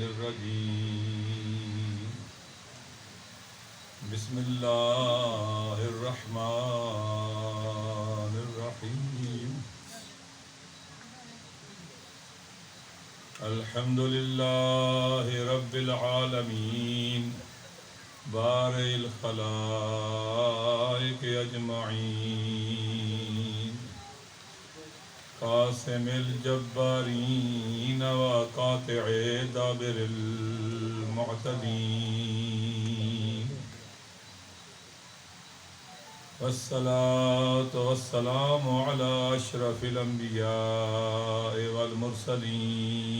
الرجيم بسم الله الرحمن الرحيم الحمد لله رب العالمين بارئ الخلائق أجمعين قاسم الجبارين وقاطع دابر المعتدين والصلاة والسلام على أشرف الأنبياء والمرسلين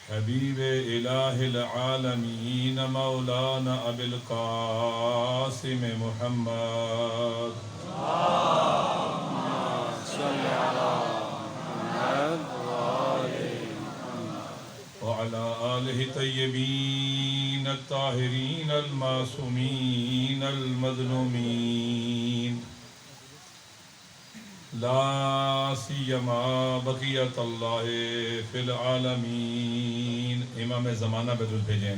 حبيب إله العالمين مولانا أبي القاسم محمد صل على محمد وعلى آله الطيبين الطاهرين المعصومين المظلومين لا سیما بقیت اللہ فی العالمین. امام زمانہ پہ درود بھیجیں.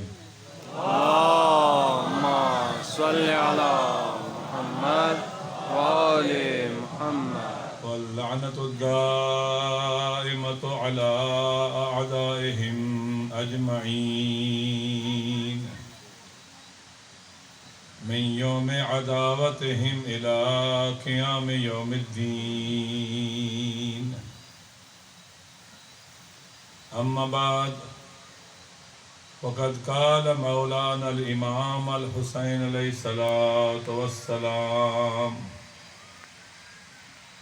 اللهم صل على محمد وآل محمد واللعنة الدائمة على أعدائهم أجمعين من يوم عداوتهم إلى قيام يوم الدين. أما بعد وقد قال مولانا الإمام الحسين عليه الصلاة والسلام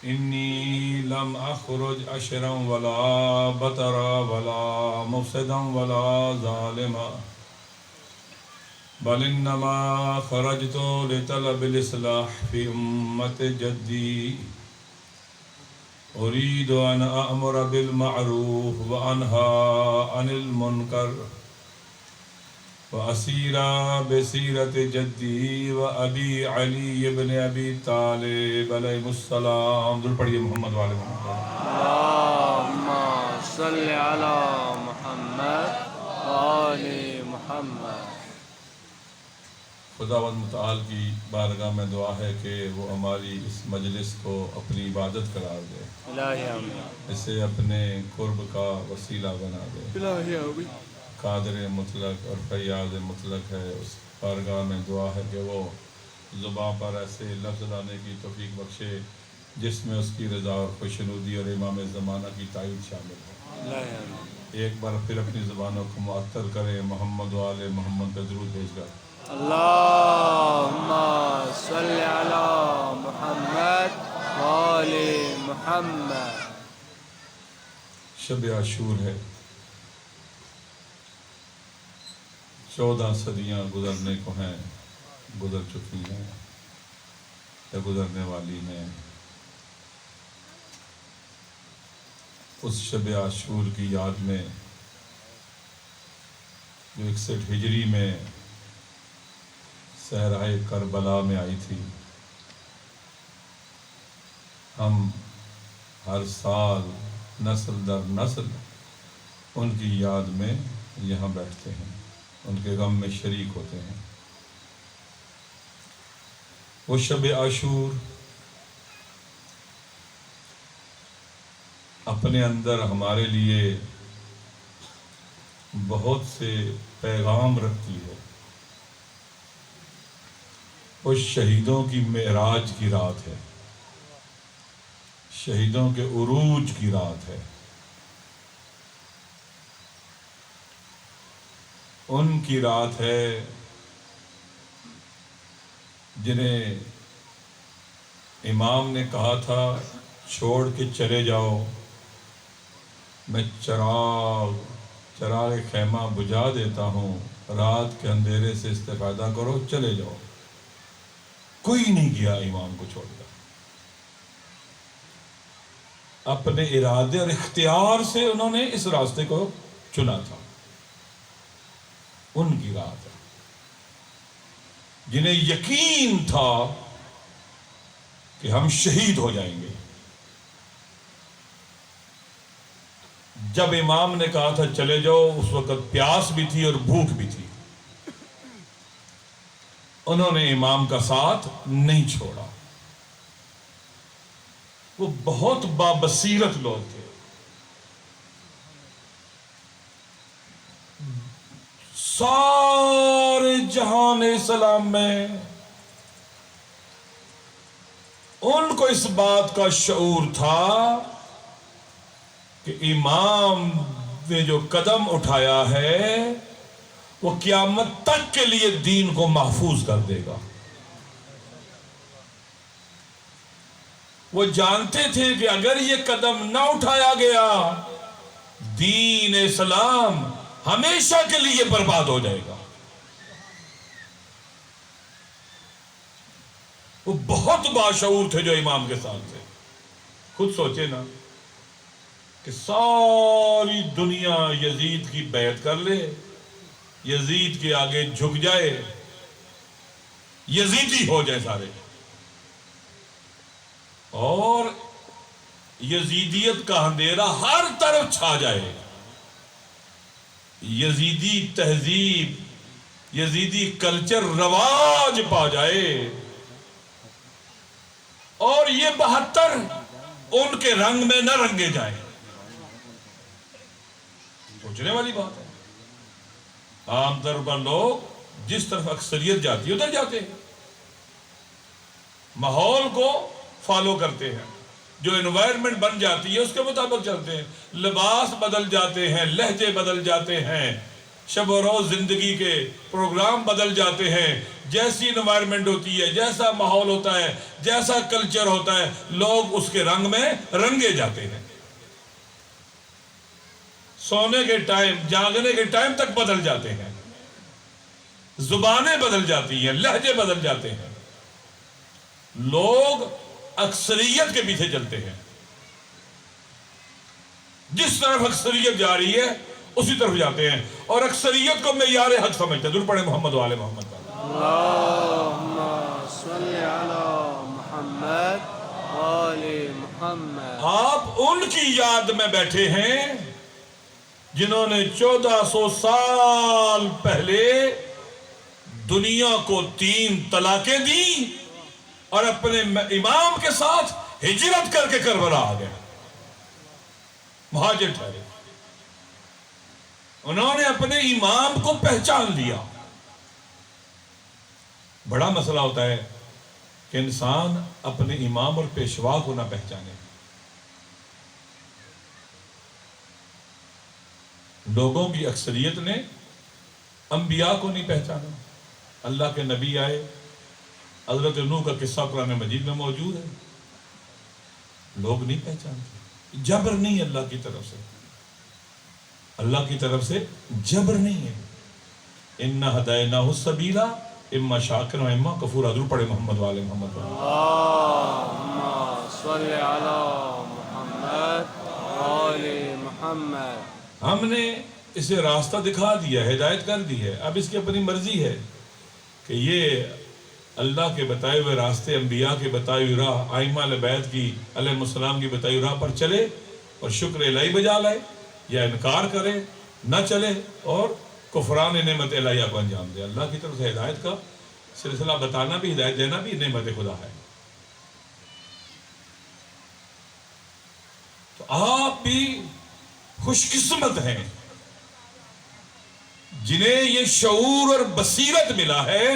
إني لم أخرج أشرا ولا بطرا ولا مفسدا ولا ظالما بل إنما خرجت لطلب الإصلاح في أمة جدي أريد أن أأمر بالمعروف وأنهى عن المنكر وأسير بسيرة جدي وأبي علي بن أبي طالب عليه السلام. درود پڑھیے محمد والے محمد. اللهم صل على محمد وآل محمد. خداوند متعال کی بارگاہ میں دعا ہے کہ وہ ہماری اس مجلس کو اپنی عبادت قرار دے, الہی آمین. اسے اپنے قرب کا وسیلہ بنا دے. الہی آمین. قادر مطلق اور فیاض مطلق ہے, اس بارگاہ میں دعا ہے کہ وہ زباں پر ایسے لفظ لانے کی توفیق بخشے جس میں اس کی رضا اور خوشنودی اور امام زمانہ کی تائید شامل ہے. الہی آمین. ایک بار پھر اپنی زبانوں کو معطر کریں محمد وآل محمد پہ درود بھیج کر. اللهم صل على محمد وآل محمد. شب عاشور ہے. 14 صدیاں گزرنے کو ہیں, گزر چکی ہیں یا گزرنے والی ہیں. اس شب عاشور کی یاد میں جو 61 ہجری میں صحرائے کربلا میں آئی تھی, ہم ہر سال نسل در نسل ان کی یاد میں یہاں بیٹھتے ہیں, ان کے غم میں شریک ہوتے ہیں. وہ شب عاشور اپنے اندر ہمارے لیے بہت سے پیغام رکھتی ہے. وہ شہیدوں کی معراج کی رات ہے, شہیدوں کے عروج کی رات ہے. ان کی رات ہے جنہیں امام نے کہا تھا چھوڑ کے چلے جاؤ, میں چراغ خیمہ بجھا دیتا ہوں, رات کے اندھیرے سے استفادہ کرو, چلے جاؤ. کوئی نہیں گیا امام کو چھوڑ کر. اپنے ارادے اور اختیار سے انہوں نے اس راستے کو چنا تھا. ان کی رات ہے جنہیں یقین تھا کہ ہم شہید ہو جائیں گے. جب امام نے کہا تھا چلے جاؤ، اس وقت پیاس بھی تھی اور بھوک بھی تھی، انہوں نے امام کا ساتھ نہیں چھوڑا۔ وہ بہت بابصیرت لوگ تھے، سارے جہان اسلام میں ان کو اس بات کا شعور تھا کہ امام نے جو قدم اٹھایا ہے وہ قیامت تک کے لیے دین کو محفوظ کر دے گا۔ وہ جانتے تھے کہ اگر یہ قدم نہ اٹھایا گیا دین اسلام ہمیشہ کے لیے برباد ہو جائے گا۔ وہ بہت باشعور تھے جو امام کے ساتھ تھے۔ خود سوچے نا کہ ساری دنیا یزید کی بیعت کر لے، یزید کے آگے جھک جائے، یزیدی ہو جائے سارے، اور یزیدیت کا اندھیرا ہر طرف چھا جائے، یزیدی تہذیب، یزیدی کلچر رواج پا جائے، اور یہ 72 ان کے رنگ میں نہ رنگے جائیں۔ سوچنے والی بات ہے۔ عام طور پر لوگ جس طرف اکثریت جاتی ہے ادھر جاتے ہیں، ماحول کو فالو کرتے ہیں، جو انوائرمنٹ بن جاتی ہے اس کے مطابق چلتے ہیں، لباس بدل جاتے ہیں، لہجے بدل جاتے ہیں، شب و روز زندگی کے پروگرام بدل جاتے ہیں، جیسی انوائرمنٹ ہوتی ہے، جیسا ماحول ہوتا ہے، جیسا کلچر ہوتا ہے، لوگ اس کے رنگ میں رنگے جاتے ہیں۔ سونے کے ٹائم، جاگنے کے ٹائم تک بدل جاتے ہیں، زبانیں بدل جاتی ہیں، لہجے بدل جاتے ہیں، لوگ اکثریت کے پیچھے چلتے ہیں، جس طرف اکثریت جا رہی ہے اسی طرف جاتے ہیں، اور اکثریت کو معیار حق سمجھتے ہیں۔ درود پڑھیں محمد و آل محمد۔ اللہم صلی علی محمد و آل محمد۔ آپ ان کی یاد میں بیٹھے ہیں جنہوں نے 1400 سال پہلے دنیا کو 3 طلاقیں دیں اور اپنے امام کے ساتھ ہجرت کر کے کربلا آ گئے، مہاجر ٹھہرے۔ انہوں نے اپنے امام کو پہچان لیا۔ بڑا مسئلہ ہوتا ہے کہ انسان اپنے امام اور پیشوا کو نہ پہچانے۔ لوگوں کی اکثریت نے انبیاء کو نہیں پہچانا۔ اللہ کے نبی آئے، حضرت نوح کا قصہ قرآن مجید میں موجود ہے، لوگ نہیں پہچانتے۔ جبر نہیں اللہ کی طرف سے، اللہ کی طرف سے جبر نہیں ہے۔ اِنَّا هَدَيْنَاهُ السَّبِيلَ اِمَّا شَاكِرًا وَإِمَّا كَفُورًا۔ درود پڑھے محمد والے محمد والے۔ اللہم صلی علی محمد و آل محمد۔ ہم نے اسے راستہ دکھا دیا، ہدایت کر دی ہے، اب اس کی اپنی مرضی ہے کہ یہ اللہ کے بتائے ہوئے راستے، انبیاء کے بتائی ہوئی راہ، ائمہ اہل بیت کی علیہ السلام کی بتائی ہوئی راہ پر چلے اور شکر الہی بجا لائے، یا انکار کرے، نہ چلے اور کفران نعمت الہیہ کو انجام دے۔ اللہ کی طرف سے ہدایت کا سلسلہ بتانا بھی، ہدایت دینا بھی نعمت خدا ہے۔ تو آپ بھی خوش قسمت ہیں جنہیں یہ شعور اور بصیرت ملا ہے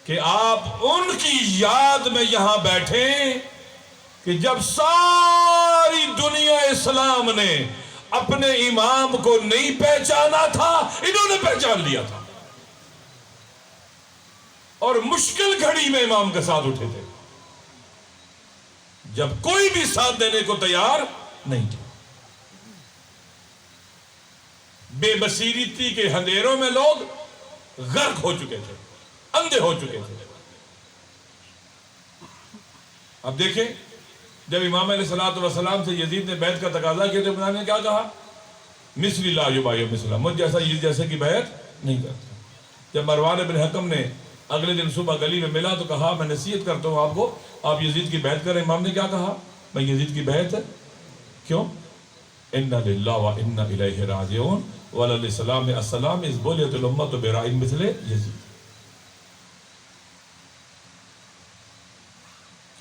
کہ آپ ان کی یاد میں یہاں بیٹھیں کہ جب ساری دنیا اسلام نے اپنے امام کو نہیں پہچانا تھا، انہوں نے پہچان لیا تھا، اور مشکل گھڑی میں امام کے ساتھ اٹھے تھے جب کوئی بھی ساتھ دینے کو تیار نہیں تھا۔ بے بصیرتی کے اندھیروں میں لوگ غرق ہو چکے تھے، اندھے ہو چکے تھے۔ اب دیکھیں، جب امام علیہ السلام سے یزید نے بیعت کا تقاضا کیا تو امام نے کیا کہا؟ مثلی لا یبایع مثلا، مجھ جیسا یزید جیسے کی بیعت نہیں کرتا۔ جب مروان بن حکم نے اگلے دن صبح گلی میں ملا تو کہا میں نصیحت کرتا ہوں آپ کو، آپ یزید کی بیعت کریں۔ امام نے کیا کہا؟ میں یزید کی بیعت کیوں؟ اِنَّ لِلَّهِ وَإِنَّ إِلَيْهِ رَاجِعُونَ وَعَلَى السلام السلام اِذْ بُلِيَتِ الْأُمَّةُ بِرَائِن مِثْلِ یزید.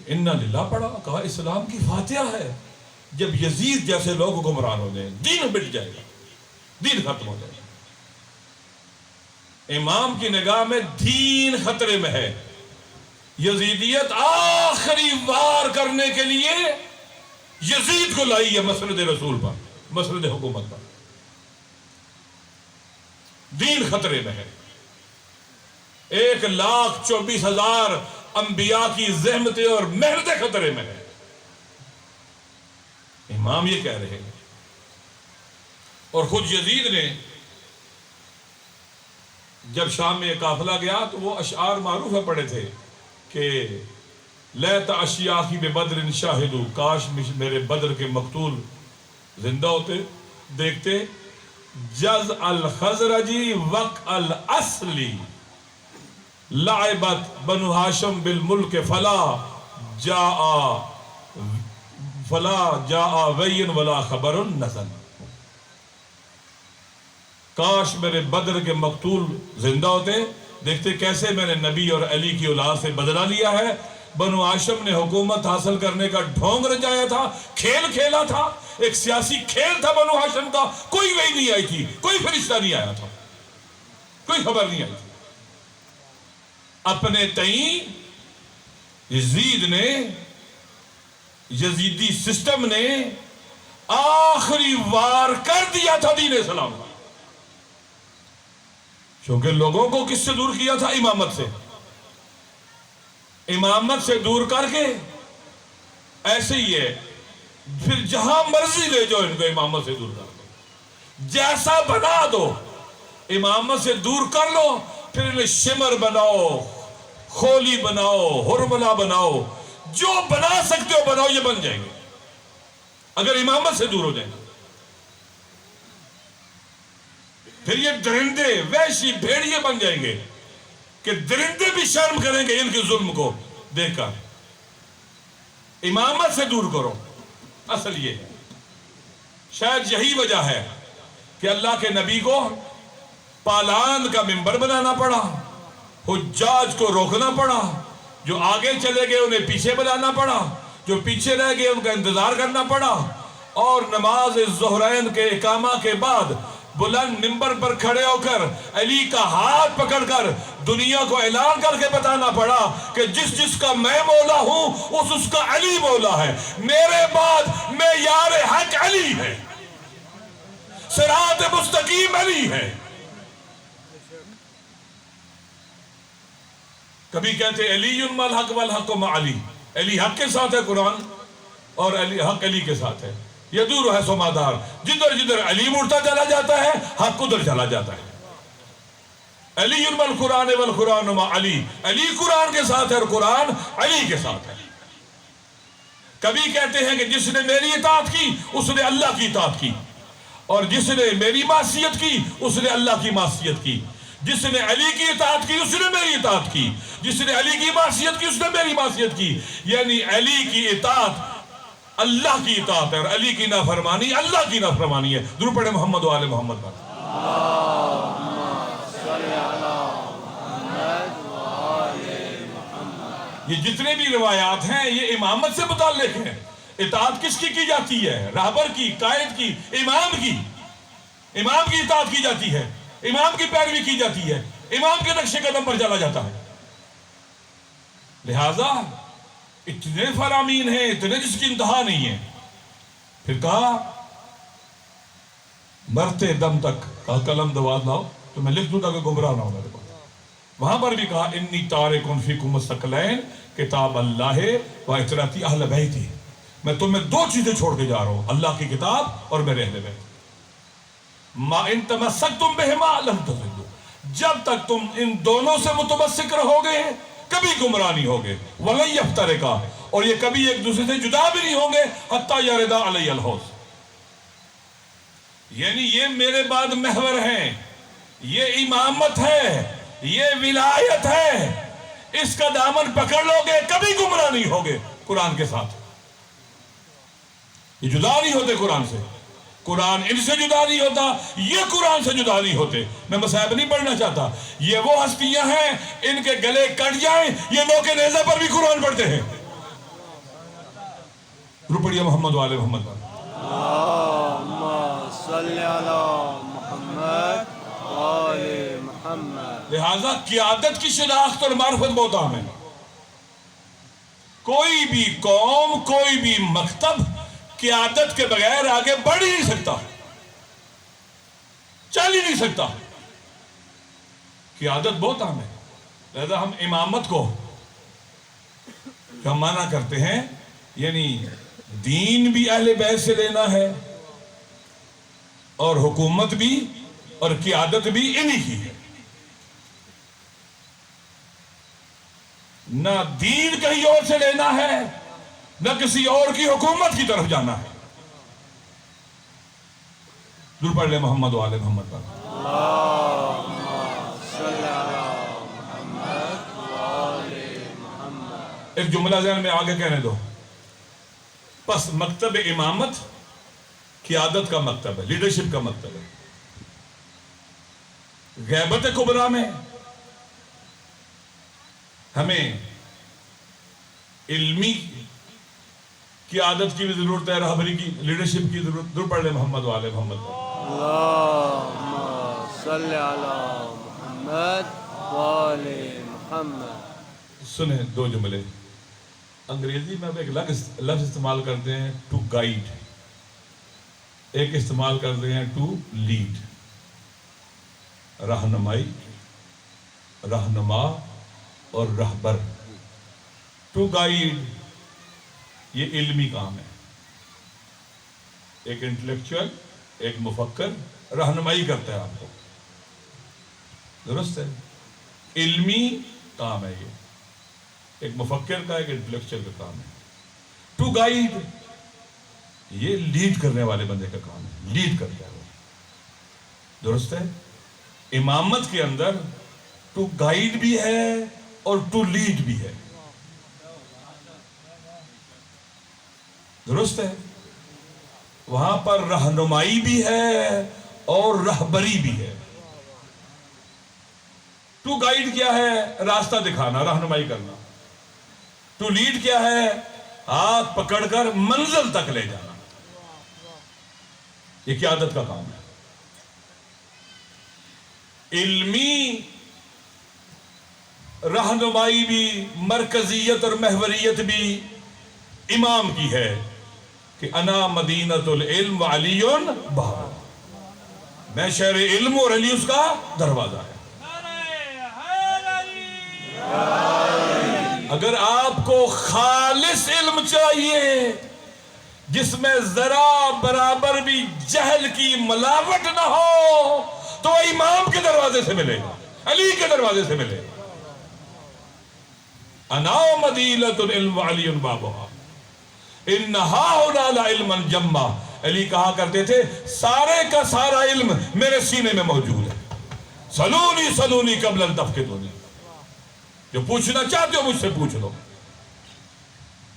اِنَّ لِلَّهِ پڑھا، کہا اسلام کی فاتحہ ہے. جب یزید جیسے لوگ گمراہ ہو جائیں دین مٹ جائے گا، دین ختم ہو جائے گا. امام کی نگاہ میں دین خطرے میں ہے. یزیدیت آخری وار کرنے کے لیے یزید کو لائی ہے مسند رسول پر، مسند حکومت پر. دین خطرے میں ہے. 1,24,000 انبیاء کی زحمتیں اور محنتیں خطرے میں ہے. امام یہ کہہ رہے ہیں. اور خود یزید نے جب شام میں قافلہ گیا تو وہ اشعار معروف ہے پڑھے تھے کہ لیت اشیاخی ببدر شاہدو، کاش میرے بدر کے مقتول زندہ ہوتے دیکھتے. جز الخزرجی وق الاصلی لعبت بنو ہاشم بالملک فلا جاء وین ولا خبر نزل. کاش میرے بدر کے مقتول زندہ ہوتے دیکھتے کیسے میں نے نبی اور علی کی اولاد سے بدلہ لیا ہے. بنو ہاشم نے حکومت حاصل کرنے کا ڈھونگ رچایا تھا، کھیل کھیلا تھا، ایک سیاسی کھیل تھا بنو ہاشم کا. کوئی وحی نہیں آئی تھی، کوئی فرشتہ نہیں آیا تھا، کوئی خبر نہیں آئی تھی. اپنے تئیں یزید نے، یزیدی سسٹم نے آخری وار کر دیا تھا دین اسلام کا. کیونکہ لوگوں کو کس سے دور کیا تھا؟ امامت سے. امامت سے دور کر کے ایسے ہی ہے پھر جہاں مرضی لے جاؤ ان کو امامت سے دور کر دو، جیسا بنا دو. امامت سے دور کر لو پھر انہیں شمر بناؤ، خولی بناؤ، ہرملا بناؤ، جو بنا سکتے ہو بناؤ، یہ بن جائیں گے اگر امامت سے دور ہو جائیں گے. پھر یہ درندے، وحشی بھیڑیے بن جائیں گے کہ درندے بھی شرم کریں گے ان کے ظلم کو دیکھ کر. امامت سے دور کرو. اصل یہ ہے، شاید یہی وجہ ہے کہ اللہ کے نبی کو پالان کا منبر بنانا پڑا، حجاج کو روکنا پڑا، جو آگے چلے گئے انہیں پیچھے بلانا پڑا، جو پیچھے رہ گئے ان کا انتظار کرنا پڑا. اور نماز ظہرین کے اقامہ کے بعد بلند منبر پر کھڑے ہو کر علی کا ہاتھ پکڑ کر دنیا کو اعلان کر کے بتانا پڑا کہ جس کا میں مولا ہوں اس کا علی مولا ہے. میرے بعد میں یار حق علی ہے، صراط مستقیم علی ہے. کبھی کہتے علی مع الحق والحق مع علی، علی حق کے ساتھ ہے قرآن اور علی حق علی کے ساتھ ہے. یہ دور ہے سمادار، جدھر جدھر علی مڑتا چلا جاتا ہے حق ادھر چلا جاتا ہے. علی مع القرآن والقرآن مع علی، علی قرآن کے ساتھ ہے اور قرآن علی کے ساتھ ہے. کبھی کہتے ہیں کہ جس نے میری اطاعت کی اس نے اللہ کی اطاعت کی، اور جس نے میری معصیت کی اس نے اللہ کی معصیت کی. جس نے علی کی اطاعت کی اس نے میری اطاعت کی، جس نے علی کی معصیت کی اس نے میری معصیت کی. یعنی علی کی اطاعت اللہ کی اطاعت ہے اور علی کی نافرمانی اللہ کی نافرمانی ہے. درود پڑھیں محمد و آل محمد پر. یہ جتنے بھی روایات ہیں یہ امامت سے متعلق ہیں. اطاعت کس کی جاتی ہے؟ رہبر کی، قائد کی، امام کی. امام کی اطاعت کی جاتی ہے، امام کی پیروی کی جاتی ہے، امام کے نقش قدم پر چلا جاتا ہے. لہذا اتنے فرامین ہیں، اتنے جس کی انتہا نہیں ہے. پھر کہا مرتے دم تک قلم دواد لاؤ تو میں لکھ دوں تاکہ گمراہ نہ ہو میرے پاس. وہاں پر بھی کہا انی تارکن فیکم الثقلین کتاب اللہ و اطراتی اہل بیتی، میں تمہیں دو چیزیں چھوڑ کے جا رہا ہوں، اللہ کی کتاب اور میرے اہل بیت. ما ان تمسکتم بہما لن تضلوا، جب تک تم ان دونوں سے متمسک رہو گے کبھی گمراہ نہیں ہوگے. وَلَن يَفْتَرِقَا، اور یہ کبھی ایک دوسرے سے جدا بھی نہیں ہوں گے حَتَّى يَرِدَ عَلَيَّ الْحَوْض. یعنی یہ میرے بعد محور ہیں، یہ امامت ہے، یہ ولایت ہے. اس کا دامن پکڑ لو گے کبھی گمراہ نہیں ہوگے قرآن کے ساتھ. یہ جدا نہیں ہوتے قرآن سے. قرآن ان سے جدا نہیں ہوتا، یہ قرآن سے جدا نہیں ہوتے۔ میں مصائب نہیں پڑھنا چاہتا، یہ وہ ہستیاں ہیں ان کے گلے کٹ جائیں یہ نوکے نیزہ پر بھی قرآن پڑھتے ہیں۔ پڑھیے محمد والے محمد پر۔ اللہم صلی علی محمد وآل محمد۔ لہذا قیادت کی شناخت اور معرفت بہت اہم ہے۔ کوئی بھی قوم، کوئی بھی مکتب قیادت کے بغیر آگے بڑھ ہی نہیں سکتا، چل ہی نہیں سکتا۔ قیادت بہت اہم ہے۔ لہذا ہم امامت کو جو ہم معنی کرتے ہیں، یعنی دین بھی اہل بیت سے لینا ہے اور حکومت بھی اور قیادت بھی انہی کی ہے۔ نہ دین کہیں اور سے لینا ہے، نہ کسی اور کی حکومت کی طرف جانا ہے۔ درود پڑھ لے محمد والے محمد پر۔ اللہم صلی علی محمد وآل محمد۔ ایک جملہ ذہن میں آگے کہنے دو۔ پس مکتب امامت قیادت کا مکتب ہے، لیڈرشپ کا مکتب ہے۔ غیبت کبریٰ میں ہمیں علمی قیادت کی بھی ضرورت ہے، رہبری کی، لیڈرشپ کی ضرورت۔ درود پڑھ لے محمد والے محمد پر۔ اللہم صلی علی محمد وآل محمد۔ سنیں دو جملے۔ انگریزی میں ایک لفظ استعمال کرتے ہیں ٹو گائیڈ، ایک استعمال کرتے ہیں ٹو لیڈ۔ رہنمائی، رہنما اور رہبر۔ ٹو گائیڈ یہ علمی کام ہے، ایک انٹلیکچوئل، ایک مفکر رہنمائی کرتا ہے آپ کو، درست ہے؟ علمی کام ہے یہ، ایک مفکر کا، ایک انٹلیکچوئل کا کام ہے۔ ٹو گائیڈ یہ لیڈ کرنے والے بندے کا کام ہے، لیڈ کرتا ہے وہ، درست ہے؟ امامت کے اندر ٹو گائیڈ بھی ہے اور ٹو لیڈ بھی ہے، درست ہے؟ وہاں پر رہنمائی بھی ہے اور رہبری بھی ہے۔ ٹو گائیڈ کیا ہے؟ راستہ دکھانا، رہنمائی کرنا۔ ٹو لیڈ کیا ہے؟ ہاتھ پکڑ کر منزل تک لے جانا۔ یہ قیادت کا کام ہے۔ علمی رہنمائی بھی، مرکزیت اور محوریت بھی امام کی ہے کہ انا مدینۃ العلم وعلی باب، میں شہر علم اور علی اس کا دروازہ ہے۔ اگر آپ کو خالص علم چاہیے جس میں ذرا برابر بھی جہل کی ملاوٹ نہ ہو تو امام کے دروازے سے ملے گا، علی کے دروازے سے ملے گا۔ انا مدینۃ العلم وعلی بابھا ان ہاہنا لعلما جما۔ علی کہا کرتے تھے سارے کا سارا علم میرے سینے میں موجود ہے، سلونی سلونی قبل ان تفقدونی، جو پوچھنا چاہتے ہو مجھ سے پوچھ لو۔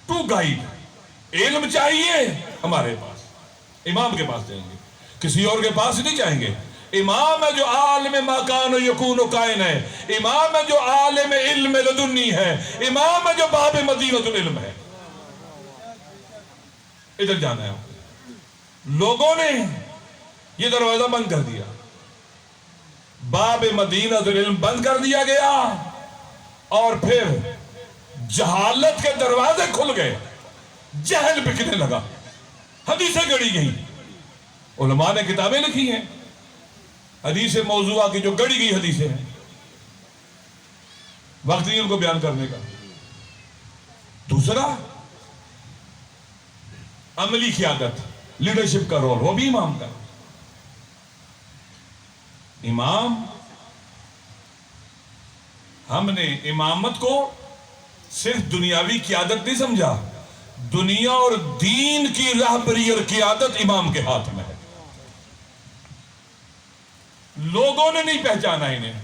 ٹو گائیڈ، علم چاہیے ہمارے پاس، امام کے پاس جائیں گے، کسی اور کے پاس نہیں جائیں گے۔ امام ہے جو عالم ما کان و یکون و کائن ہے، امام ہے جو عالم علم لدنی ہے، امام ہے جو باب مدینۃ العلم ہے۔ ادھر جانا ہے آپ کو۔ لوگوں نے یہ دروازہ بند کر دیا، باب مدینۃ العلم بند کر دیا گیا، اور پھر جہالت کے دروازے کھل گئے، جہل بکنے لگا، حدیثیں گڑی گئی، علماء نے کتابیں لکھی ہیں حدیث موضوعہ کی جو گڑی گئی حدیثیں ہیں، وقت نہیں ان کو بیان کرنے کا۔ دوسرا عملی قیادت، لیڈرشپ کا رول، وہ بھی امام کا۔ امام، ہم نے امامت کو صرف دنیاوی قیادت نہیں سمجھا، دنیا اور دین کی رہبری اور قیادت امام کے ہاتھ میں ہے۔ لوگوں نے نہیں پہچانا انہیں۔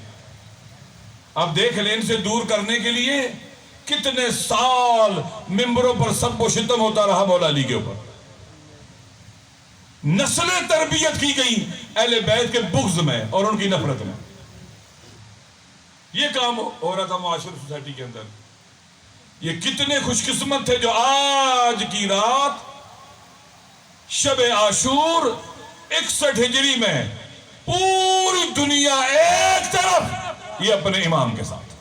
اب دیکھ لیں، ان سے دور کرنے کے لیے کتنے سال ممبروں پر سب و شتم ہوتا رہا مولا علی کے اوپر، نسلیں تربیت کی گئی اہل بیت کے بغض میں اور ان کی نفرت میں. یہ کام ہو رہا تھا معاشر سوسائٹی کے اندر. یہ کتنے خوش قسمت تھے جو آج کی رات شب عاشور 61 ہجری میں پوری دنیا ایک طرف یہ اپنے امام کے ساتھ.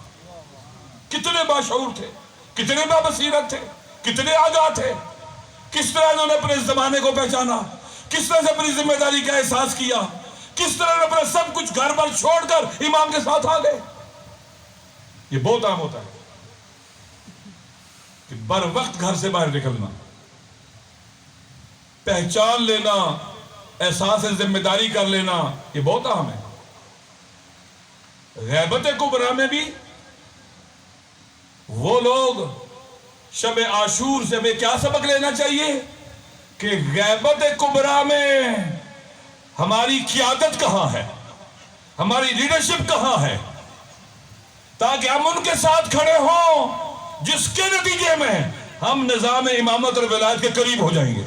کتنے باشعور تھے, کتنے بابصیرت تھے, کتنے آگاہ تھے. کس طرح انہوں نے اپنے زمانے کو پہچانا, کس طرح سے اپنی ذمہ داری کا احساس کیا, کس طرح نے اپنا سب کچھ گھر پر چھوڑ کر امام کے ساتھ آ گئے. یہ بہت عام ہوتا ہے کہ بر وقت گھر سے باہر نکلنا, پہچان لینا, احساس ذمہ داری کر لینا, یہ بہت اہم ہے. غیبت کبریٰ میں بھی وہ لوگ شب عاشور سے ہمیں کیا سبق لینا چاہیے کہ غیبت کبریٰ میں ہماری قیادت کہاں ہے, ہماری لیڈرشپ کہاں ہے, تاکہ ہم ان کے ساتھ کھڑے ہوں جس کے نتیجے میں ہم نظام امامت اور ولایت کے قریب ہو جائیں گے.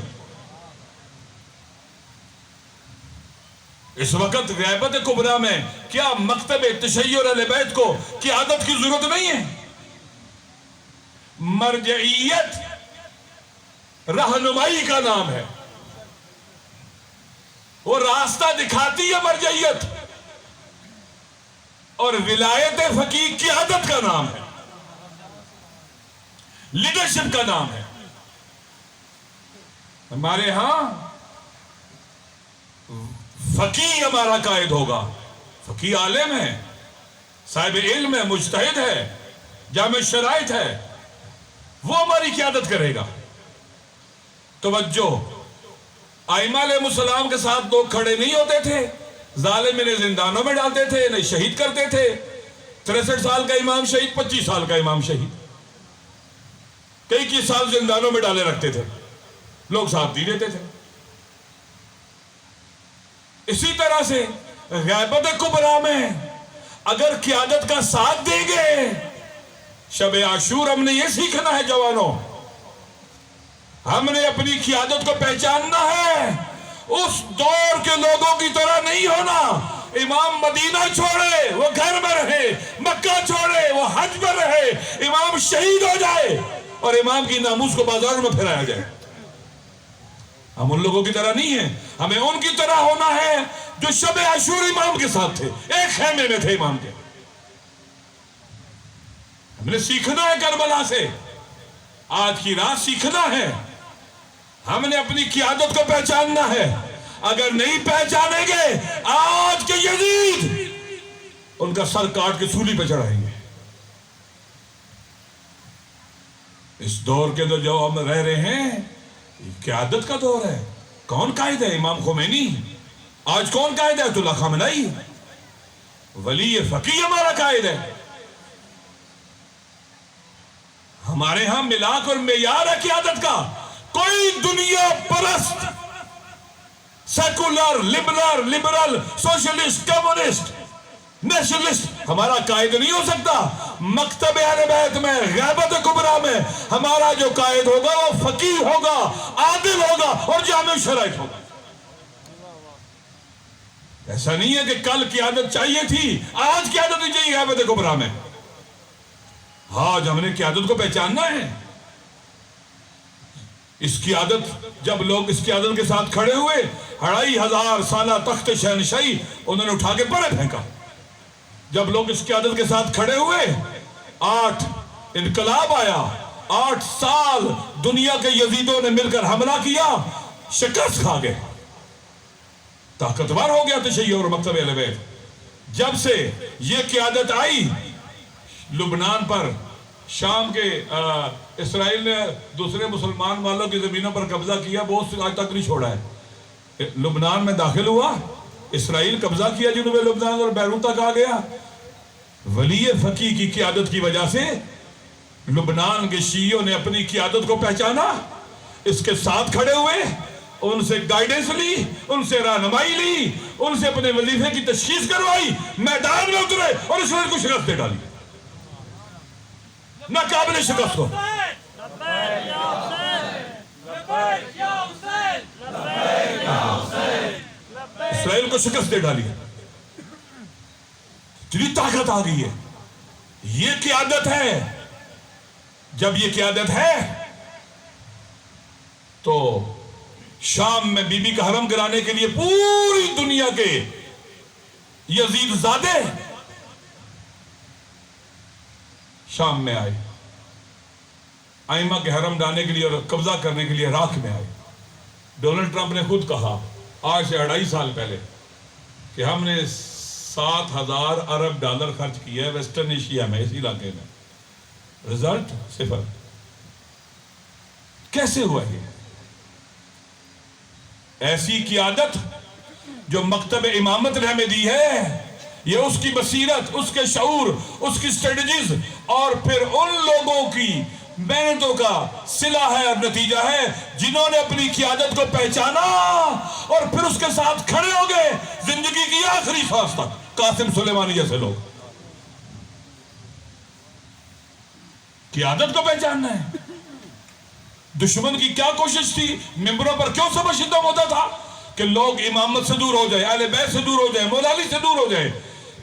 اس وقت غیبت کبریٰ میں کیا مکتب تشیع اہل بیت کو قیادت کی ضرورت نہیں ہے؟ مرجعیت رہنمائی کا نام ہے, وہ راستہ دکھاتی ہے مرجعیت, اور ولایت فقیہ قیادت کا نام ہے, لیڈرشپ کا نام ہے. ہمارے ہاں فقیہ ہمارا قائد ہوگا, فقیہ عالم ہے, صاحب علم ہے, مجتہد ہے, جامع شرائط ہے, وہ ہماری قیادت کرے گا. توجہ, ائمہ علیہ السلام کے ساتھ لوگ کھڑے نہیں ہوتے تھے, ظالم انہیں زندانوں میں ڈالتے تھے, انہیں شہید کرتے تھے. 63 سال کا امام شہید, 25 سال کا امام شہید, کئی سال زندانوں میں ڈالے رکھتے تھے, لوگ ساتھ نہیں دیتے تھے. اسی طرح سے غیبت کبریٰ میں اگر قیادت کا ساتھ دیں گے, شب عاشور ہم نے یہ سیکھنا ہے جوانوں, ہم نے اپنی قیادت کو پہچاننا ہے. اس دور کے لوگوں کی طرح نہیں ہونا. امام مدینہ چھوڑے وہ گھر میں رہے, مکہ چھوڑے وہ حج میں رہے, امام شہید ہو جائے اور امام کی ناموس کو بازاروں میں پھیلایا جائے. ہم ان لوگوں کی طرح نہیں ہیں, ہمیں ان کی طرح ہونا ہے جو شب عاشور امام کے ساتھ تھے, ایک خیمے میں تھے امام کے. ہم نے سیکھنا ہے کربلا سے, آج کی رات سیکھنا ہے. ہم نے اپنی قیادت کو پہچاننا ہے. اگر نہیں پہچانیں گے, آج کے یزید ان کا سر کاٹ کے سولی پہ چڑھائیں گے. اس دور کے اندر جو ہم رہ رہے ہیں قیادت کا دور ہے. کون قائد ہے؟ امام خمینی. آج کون قائد ہے؟ آیت اللہ خامنئی. ولی فقیہ ہمارا قائد ہے. ہمارے ہاں ملاک اور معیار ہے قیادت کا. کوئی دنیا پرست secular liberal socialist communist nationalist ہمارا قائد نہیں ہو سکتا. مکتب اہل بیت میں غیبت کبریٰ میں ہمارا جو قائد ہوگا وہ فقیہ ہوگا, عادل ہوگا اور جامع شرائط ہوگا. ایسا نہیں ہے کہ کل قیادت چاہیے تھی, آج قیادت نہیں چاہیے غیبت کبریٰ میں. آج ہم نے قیادت کو پہچاننا ہے. اس قیادت جب لوگ اس قیادت کے ساتھ کھڑے ہوئے, 2500 سالہ تخت شہنشاہی انہوں نے اٹھا کے پرے پھینکا. جب لوگ اس قیادت کے ساتھ کھڑے ہوئے, 8 انقلاب آیا, 8 سال دنیا کے یزیدوں نے مل کر حملہ کیا, شکست کھا گئے, طاقتور ہو گیا تشیع اور مکتب اہل بیت. جب سے یہ قیادت آئی, لبنان پر, شام کے اسرائیل نے دوسرے مسلمان والوں کی زمینوں پر قبضہ کیا, بہت سے آج تک نہیں چھوڑا ہے. لبنان میں داخل ہوا, اسرائیل قبضہ کیا جنوب لبنان اور بیروت تک آ گیا. ولی فقیہ کی قیادت کی وجہ سے لبنان کے شیعوں نے اپنی قیادت کو پہچانا, اس کے ساتھ کھڑے ہوئے, ان سے گائیڈنس لی, ان سے رہنمائی لی, ان سے اپنے وظیفے کی تشخیص کروائی, میدان میں اترے اور اس نے کو شکست دے ڈالی. نہ قابل شکست ہو. لبیک یا حسین، لبیک یا حسین، لبیک یا حسین. اسرائیل کو شکست دے ڈالی. اتنی طاقت آ گئی ہے. یہ قیادت ہے. جب یہ قیادت ہے تو شام میں بی بی کا حرم گرانے کے لیے پوری دنیا کے یزید زادے شام میں آئے. ائمہ کے حرم ڈالنے کے لیے اور قبضہ کرنے کے لیے عراق میں آئے. ڈونلڈ ٹرمپ نے خود کہا آج سے 2.5 سال پہلے کہ ہم نے 7,000 ارب ڈالر خرچ کیا ہے ویسٹرن ایشیا میں, اس علاقے میں. رزلٹ 0. کیسے ہوا یہ؟ ایسی قیادت جو مکتب امامت نے ہمیں دی ہے, یہ اس کی بصیرت, اس کے شعور, اس کی اسٹریٹجیز اور پھر ان لوگوں کی محنتوں کا صلہ ہے اور نتیجہ ہے جنہوں نے اپنی قیادت کو پہچانا اور پھر اس کے ساتھ کھڑے ہو گئے زندگی کی آخری سانس تک. قاسم سلیمانی جیسے لوگ. قیادت کو پہچاننا ہے. دشمن کی کیا کوشش تھی؟ ممبروں پر کیوں سب شدت ہوتا تھا کہ لوگ امامت سے دور ہو جائے, اہل بیت سے دور ہو جائے, مولا علی سے دور ہو جائے,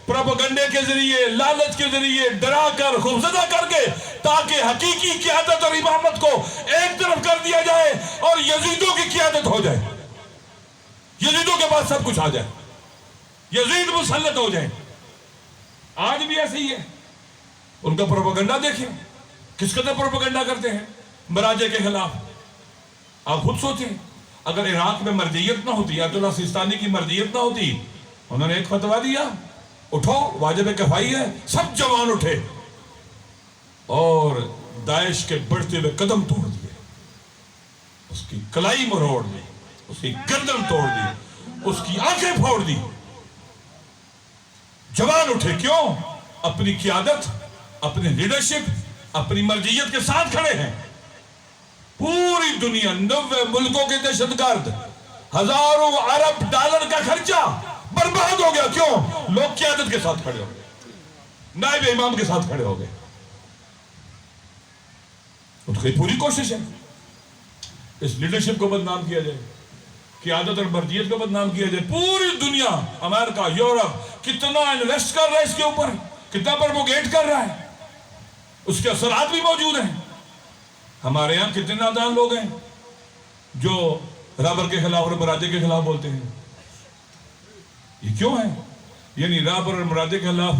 پروپیگنڈے کے ذریعے, لالچ کے ذریعے ڈرا کر, خوفزدہ کر کے, تاکہ حقیقی قیادت اور امامت کو ایک طرف کر دیا جائے اور یزیدوں کی قیادت ہو جائے. یزیدوں کے پاس سب کچھ آ جائے, یزید مسلط ہو جائے. آج بھی ایسے ہی ہے. ان کا پروپیگنڈا دیکھیں کس قدر پروپیگنڈا کرتے ہیں مراجع کے خلاف. آپ خود سوچیں اگر عراق میں مرجعیت نہ ہوتی, آیت اللہ سیستانی کی مرجعیت نہ ہوتی, انہوں نے ایک فتویٰ دیا اٹھو واجب کفائی ہے, سب جوان اٹھے اور داعش کے بڑھتے ہوئے قدم توڑ دیے, اس کی کلائی مروڑ دی, اس کی گردن توڑ دی, اس کی آنکھیں پھوڑ دی. جوان اٹھے. کیوں؟ اپنی قیادت, اپنی لیڈرشپ, اپنی مرجعیت کے ساتھ کھڑے ہیں. پوری دنیا 90 ملکوں کے دہشت گرد, ہزاروں ارب ڈالر کا خرچہ برباد ہو گیا. کیوں؟ لوگ قیادت کے ساتھ کھڑے ہو گئے, نائب امام کے ساتھ کھڑے ہو گئے. ان کی پوری کوشش ہے اس لیڈرشپ کو بدنام کیا جائے, قیادت اور مرجعیت کو بدنام کیا جائے. پوری دنیا, امریکہ, یورپ کتنا انویسٹ کر رہا ہے اس کے اوپر, کتنا پروپیگیٹ کر رہا ہے. اس کے اثرات بھی موجود ہیں. ہمارے یہاں کتنے نادان لوگ ہیں جو رابر کے خلاف اور مرادے کے خلاف بولتے ہیں. یہ کیوں ہے؟ یعنی رابر اور مرادے کے خلاف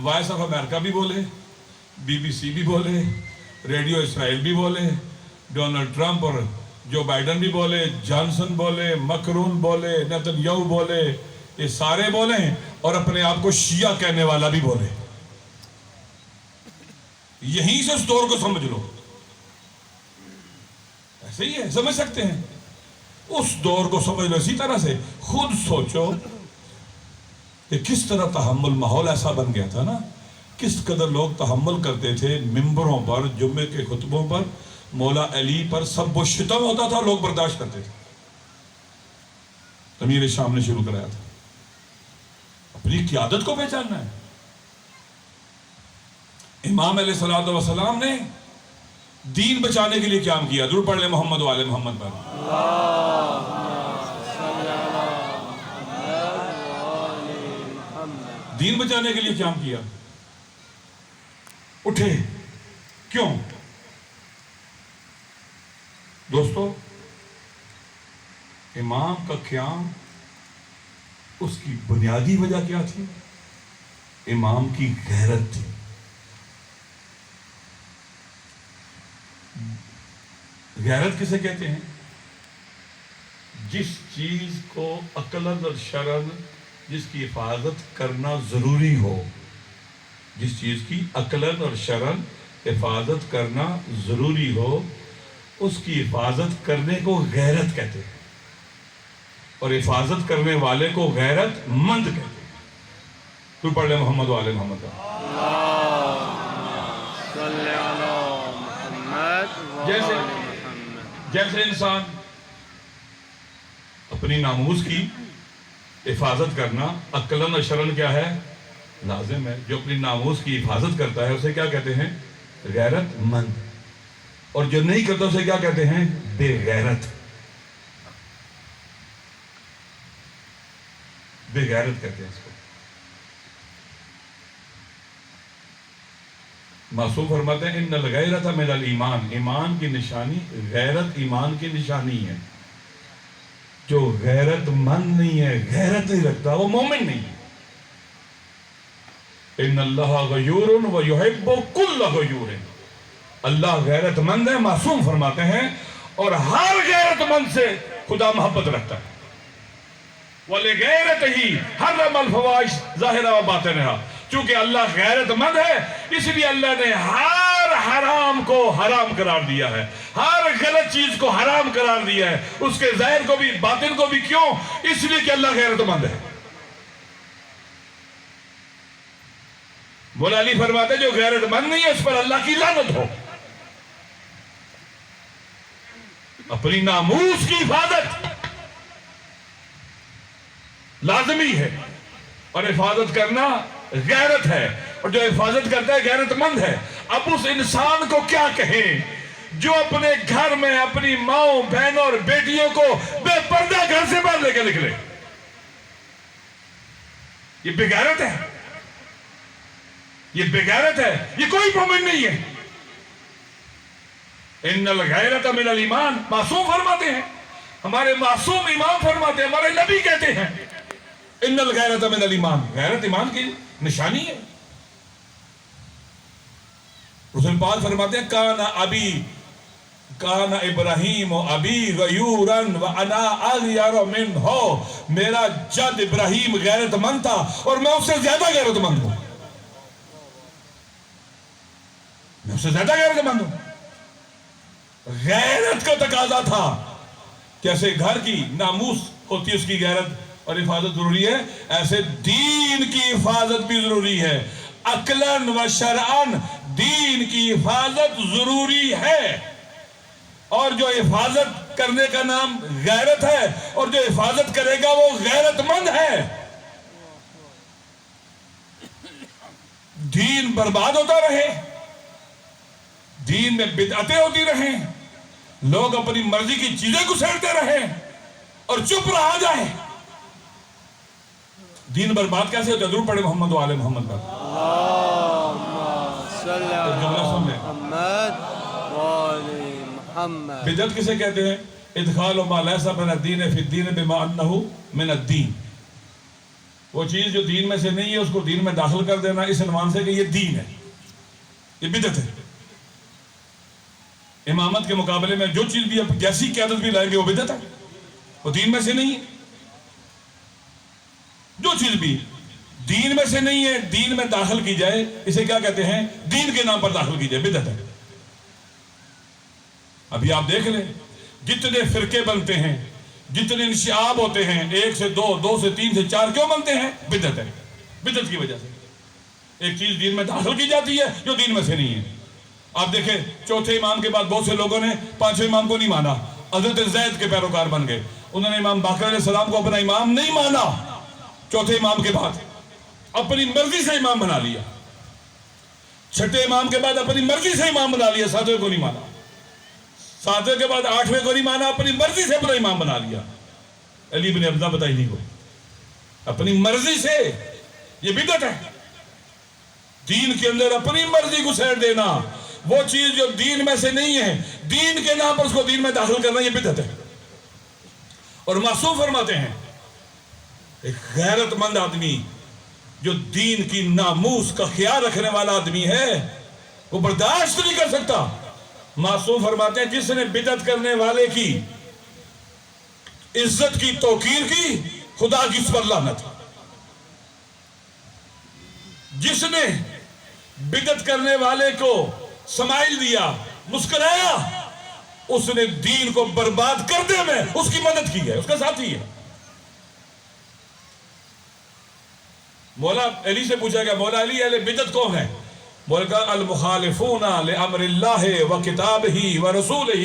وائس آف امریکہ بھی بولے, BBC بھی بولے, ریڈیو اسرائیل بھی بولے, ڈونلڈ ٹرمپ اور جو بائیڈن بھی بولے, جانسن بولے, مکرون بولے, نیتن یاہو بولے, یہ سارے بولے اور اپنے آپ کو شیعہ کہنے والا بھی بولے. یہیں سے اس دور کو سمجھ لو. ایسے ہی ہے, سمجھ سکتے ہیں اس دور کو سمجھ لو. اسی طرح سے خود سوچو کہ کس طرح تحمل, ماحول ایسا بن گیا تھا نا, کس قدر لوگ تحمل کرتے تھے ممبروں پر, جمعے کے خطبوں پر, مولا علی پر سب و شتم ہوتا تھا, لوگ برداشت کرتے تھے. امیر شام نے شروع کرایا تھا. اپنی قیادت کو پہچاننا ہے. امام علیہ الصلوۃ والسلام نے دین بچانے کے لیے کیا کیا؟ درود پڑھ لیں محمد و آل محمد پر. دین بچانے کے لیے کیا کیا؟ اٹھے. کیوں دوستو؟ امام کا قیام, اس کی بنیادی وجہ کیا تھی؟ امام کی غیرت تھی. غیرت کسے کہتے ہیں؟ جس چیز کو عقلاً اور شرعاً جس کی حفاظت کرنا ضروری ہو, جس چیز کی عقلاً اور شرعاً حفاظت کرنا ضروری ہو, اس کی حفاظت کرنے کو غیرت کہتے ہیں, اور حفاظت کرنے والے کو غیرت مند کہتے ہیں. تو پڑھ لے محمد و آل محمد. جیسے انسان اپنی ناموس کی حفاظت کرنا عقلاً و شرعاً کیا ہے؟ لازم ہے. جو اپنی ناموس کی حفاظت کرتا ہے اسے کیا کہتے ہیں؟ غیرت مند. اور جو نہیں کرتا اسے کیا کہتے ہیں؟ بے غیرت. بے غیرت کہتے ہیں اس کو. معصوم فرماتے ہیں ان الغیرت من الایمان، ایمان کی نشانی، غیرت ایمان کی نشانی ہے. جو غیرت مند نہیں ہے، غیرت نہیں رکھتا، وہ مومن نہیں ہے. ان اللہ غیور و یحب کل غیور، اللہ غیرت مند ہے. معصوم فرماتے ہیں اور ہر غیرت مند سے خدا محبت رکھتا ہے. وَلِغَيْرَتِهِ حَرَّمَ الْفَوَاحِشَ ظَاهِرَهَا وَبَاطِنَهَا، چونکہ اللہ غیرت مند ہے اس لیے اللہ نے ہر حرام کو حرام قرار دیا ہے، ہر غلط چیز کو حرام قرار دیا ہے، اس کے ظاہر کو بھی باطن کو بھی. کیوں؟ اس لیے کہ اللہ غیرت مند ہے. مولا علی فرماتے ہیں جو غیرت مند نہیں ہے اس پر اللہ کی لعنت ہو. اپنی ناموس کی حفاظت لازمی ہے اور حفاظت کرنا غیرت ہے، اور جو حفاظت کرتا ہے غیرت مند ہے. اب اس انسان کو کیا کہیں جو اپنے گھر میں اپنی ماؤں بہنوں اور بیٹیوں کو بے پردہ گھر سے باہر لے کے نکلے؟ یہ بے غیرت ہے، یہ بے غیرت ہے، یہ کوئی مومن نہیں ہے. ان الغیرت من الایمان، معصوم فرماتے ہیں، ہمارے معصوم امام فرماتے ہیں، ہمارے نبی کہتے ہیں ان الغیرت من الایمان، غیرت ایمان کی نشانی ہے. رسول پاک فرماتے ہیں کان ابراہیم و ابی غیورن و انا اغیر منہ، میرا جد ابراہیم غیرت مند تھا اور میں اس سے زیادہ غیرت مند ہوں. میں اس سے زیادہ غیرت مند ہوں. غیرت کا تقاضا تھا کہ ایسے گھر کی ناموس ہوتی ہے اس کی غیرت اور حفاظت ضروری ہے، ایسے دین کی حفاظت بھی ضروری ہے. عقلاً و شرعاً دین کی حفاظت ضروری ہے، اور جو حفاظت کرنے کا نام غیرت ہے اور جو حفاظت کرے گا وہ غیرت مند ہے. دین برباد ہوتا رہے، دین میں بدعتیں ہوتی رہیں، لوگ اپنی مرضی کی چیزیں گھسیٹتے رہیں اور چپ رہا جائے، دین برباد کیسے ہوتا ہے؟ ضرور پڑھے محمد و آل محمد پر. جملہ سن لیں، محمد و آل محمد. بدعت کسے کہتے ہیں؟ ادخال ما لیس من الدین فی الدین بما انہ من الدین، وہ چیز جو دین میں سے نہیں ہے اس کو دین میں داخل کر دینا اس عنوان سے کہ یہ دین ہے، یہ بدعت ہے. امامت کے مقابلے میں جو چیز بھی جیسی قیادت بھی لائیں گے وہ بدعت ہے، وہ دین میں سے نہیں ہے. جو چیز بھی دین میں سے نہیں ہے دین میں داخل کی جائے اسے کیا کہتے ہیں؟ دین کے نام پر داخل کی جائے، بدعت ہے. ابھی آپ دیکھ لیں جتنے فرقے بنتے ہیں، جتنے انشعاب ہوتے ہیں، 1 سے 2، 2 سے 3 سے 4 کیوں بنتے ہیں؟ بدعت ہے. بدعت کی وجہ سے ایک چیز دین میں داخل کی جاتی ہے جو دین میں سے نہیں ہے. آپ دیکھیں چوتھے امام کے بعد بہت سے لوگوں نے پانچویں امام کو نہیں مانا، حضرت زید کے پیروکار بن گئے. انہوں نے امام باقر علیہ السلام کو اپنا امام نہیں مانا، چوتھے امام کے بعد اپنی مرضی سے امام بنا لیا. چھٹے امام کے بعد اپنی مرضی سے امام بنا لیا، ساتویں کو نہیں مانا. ساتویں کے بعد آٹھویں کو نہیں مانا، اپنی مرضی سے اپنا امام بنا لیا. علی بن ابی طالب بتائی نہیں کوئی، اپنی مرضی سے. یہ بدعت ہے. دین کے اندر اپنی مرضی گھسیٹ دینا، وہ چیز جو دین میں سے نہیں ہے دین کے نام پر اس کو دین میں داخل کرنا، یہ بدعت ہے. اور معصوم فرماتے ہیں ایک غیرت مند آدمی جو دین کی ناموس کا خیال رکھنے والا آدمی ہے وہ برداشت نہیں کر سکتا. معصوم فرماتے ہیں جس نے بدعت کرنے والے کی عزت کی توقیر کی خدا کی اس پر لعنت. جس نے بدعت کرنے والے کو سمائل دیا، مسکرایا، اس نے دین کو برباد کرنے میں اس کی مدد کی ہے، اس کا ساتھی ہے. مولا علی سے پوچھا گیا مولا علی اہل بدعت کون ہے؟ مولا کہا المخالفون لامر اللہ و کتابہ و رسولہ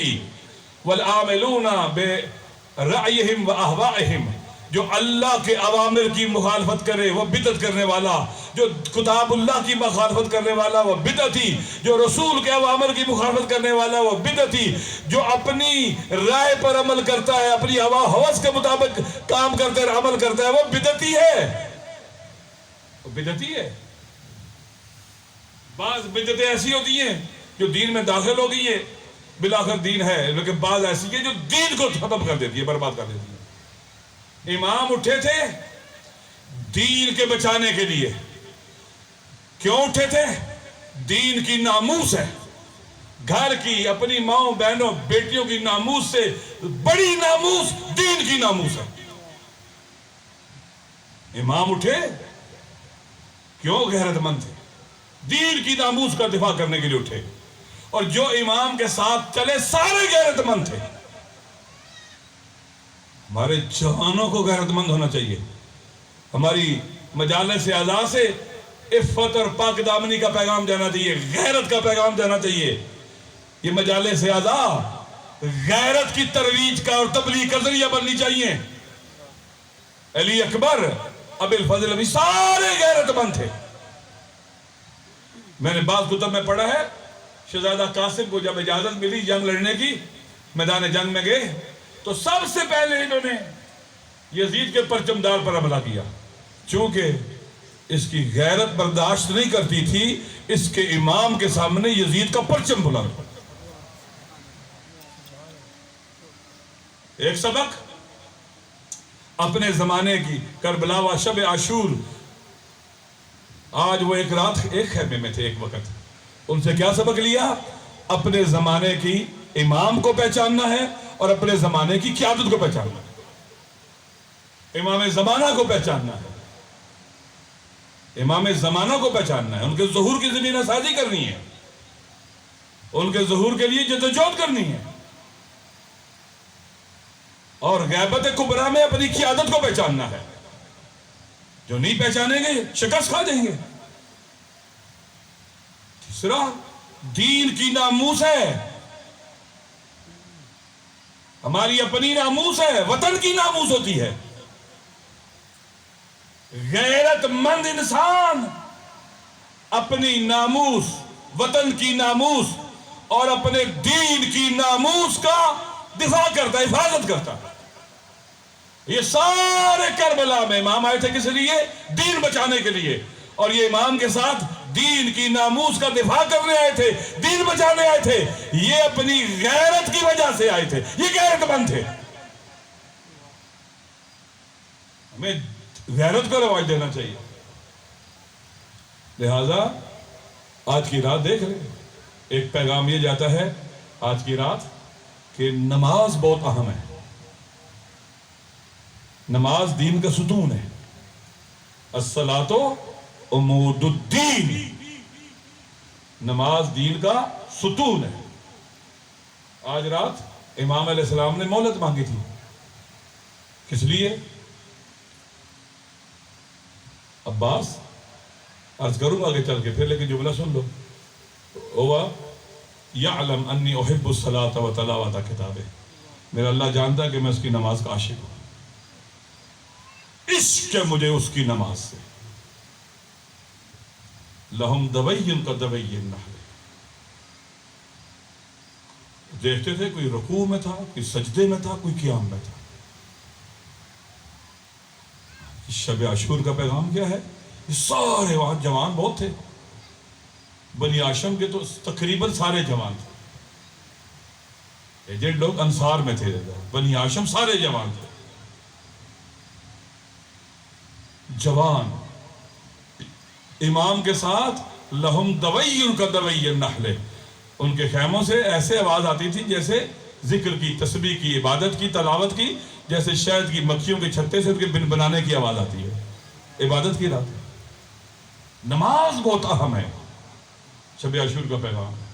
والعاملون برأیہم و اہوائہم، جو اللہ کے اوامر کی مخالفت کرے وہ بدعت کرنے والا، جو کتاب اللہ کی مخالفت کرنے والا وہ بدعتی، جو رسول کے اوامر کی مخالفت کرنے والا وہ بدعتی، جو اپنی رائے پر عمل کرتا ہے، اپنی ہوا ہوس کے مطابق کام کرتا ہے، عمل کرتا ہے، وہ بدعتی ہے، وہ بدعتی ہے۔ بعض بدعتیں ایسی ہوتی ہیں جو دین میں داخل ہو گئی ہے، بالآخر دین ہے، لیکن بعض ایسی ہے جو دین کو ختم کر دیتی ہے، برباد کر دیتی ہے۔ امام اٹھے تھے دین کے بچانے کے لیے۔ کیوں اٹھے تھے؟ دین کی ناموس ہے، گھر کی، اپنی ماؤں بہنوں بیٹیوں کی ناموس سے بڑی ناموس دین کی ناموس ہے۔ امام اٹھے کیوں؟ غیرت مند تھے، دین کی ناموس کا دفاع کرنے کے لیے اٹھے، اور جو امام کے ساتھ چلے سارے غیرت مند تھے۔ ہمارے جوانوں کو غیرت مند ہونا چاہیے، ہماری مجالس اعضاء سے عفت اور پاک دامنی کا پیغام جانا چاہیے، غیرت کا پیغام جانا چاہیے۔ یہ مجالس اعضاء غیرت کی ترویج کا اور تبلیغ کا ذریعہ بننی چاہیے۔ علی اکبر، ابی الفضل، ابھی سارے غیرت مند تھے۔ میں نے بعض کتب میں پڑھا ہے شہزادہ قاسم کو جب اجازت ملی جنگ لڑنے کی، میدان جنگ میں گئے تو سب سے پہلے انہوں نے یزید کے پرچمدار پر حملہ کیا، چونکہ اس کی غیرت برداشت نہیں کرتی تھی اس کے امام کے سامنے یزید کا پرچم بلند۔ ایک سبق اپنے زمانے کی، کربلا و شب عاشور، آج وہ ایک رات ایک خیمے میں تھے ایک وقت، ان سے کیا سبق لیا؟ اپنے زمانے کی امام کو پہچاننا ہے اور اپنے زمانے کی قیادت کو پہچاننا ہے، امام زمانہ کو پہچاننا ہے، امام زمانہ کو پہچاننا ہے، ان کے ظہور کی زمینہ سازی کرنی ہے، ان کے ظہور کے لیے جدوجہد کرنی ہے، اور غیبت کبریٰ میں اپنی قیادت کو پہچاننا ہے۔ جو نہیں پہچانیں گے شکست کھا جائیں گے۔ تیسرا، دین کی ناموس ہے، ہماری اپنی ناموس ہے، وطن کی ناموس ہوتی ہے۔ غیرت مند انسان اپنی ناموس، وطن کی ناموس اور اپنے دین کی ناموس کا دفاع کرتا ہے، حفاظت کرتا ہے۔ یہ سارے کربلا میں امام آئے تھے کس لیے؟ دین بچانے کے لیے، اور یہ امام کے ساتھ دین کی ناموس کا دفاع کرنے آئے تھے، دین بچانے آئے تھے، یہ اپنی غیرت کی وجہ سے آئے تھے، یہ غیرت مند تھے۔ ہمیں غیرت کو رواج دینا چاہیے۔ لہذا آج کی رات دیکھ لیں، ایک پیغام یہ جاتا ہے آج کی رات کہ نماز بہت اہم ہے، نماز دین کا ستون ہے، الصلاۃ عمود الدین، نماز دین کا ستون ہے۔ آج رات امام علیہ السلام نے مہلت مانگی تھی، کس لیے؟ عباس، عرض کروں گا آگے چل کے پھر، لیکن جملہ سن لو، ہوا یعلم انی احب الصلاۃ و تلاوت کتابہ، میرا اللہ جانتا ہے کہ میں اس کی نماز کا عاشق ہوں، عشق ہے مجھے اس کی نماز سے۔ لہم دوین کا دوین النحل، دیکھتے تھے کوئی رکوع میں تھا، کوئی سجدے میں تھا، کوئی قیام میں تھا۔ شب عاشور کا پیغام کیا ہے؟ یہ سارے وہاں جوان بہت تھے، بنی ہاشم کے تو تقریباً سارے جوان تھے، ایجنٹ لوگ انصار میں تھے، بنی ہاشم سارے جوان تھے، جوان امام کے ساتھ لہم دوین کا دوی النحل، ان کے خیموں سے ایسے آواز آتی تھی جیسے ذکر کی، تسبیح کی، عبادت کی، تلاوت کی، جیسے شہد کی مکھیوں کے چھتے سے ان کے بن بنانے کی آواز آتی ہے۔ عبادت کی رات ہے، نماز بہت اہم ہے، شب عاشور کا پیغام ہے،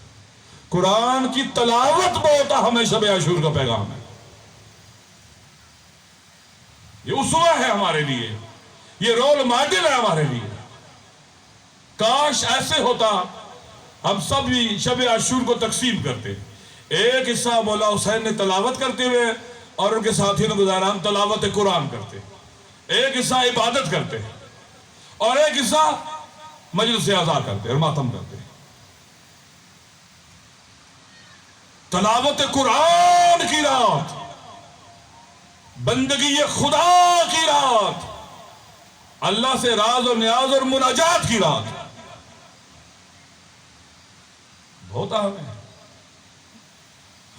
قرآن کی تلاوت بہت اہم ہے، شب عاشور کا پیغام ہے، یہ اسوہ ہے ہمارے لیے، یہ رول ماڈل ہے ہمارے لیے۔ کاش ایسے ہوتا، ہم سب بھی شب عاشور کو تقسیم کرتے، ایک حصہ مولا حسین نے تلاوت کرتے ہوئے اور ان کے ساتھیوں نے گزارا ہم تلاوت قرآن کرتے، ایک حصہ عبادت کرتے، اور ایک حصہ مجلس اعزا کرتے اور ماتم کرتے. تلاوت قرآن کی رات، بندگی خدا کی رات، اللہ سے راز و نیاز اور مناجات کی رات بہت اہم ہے.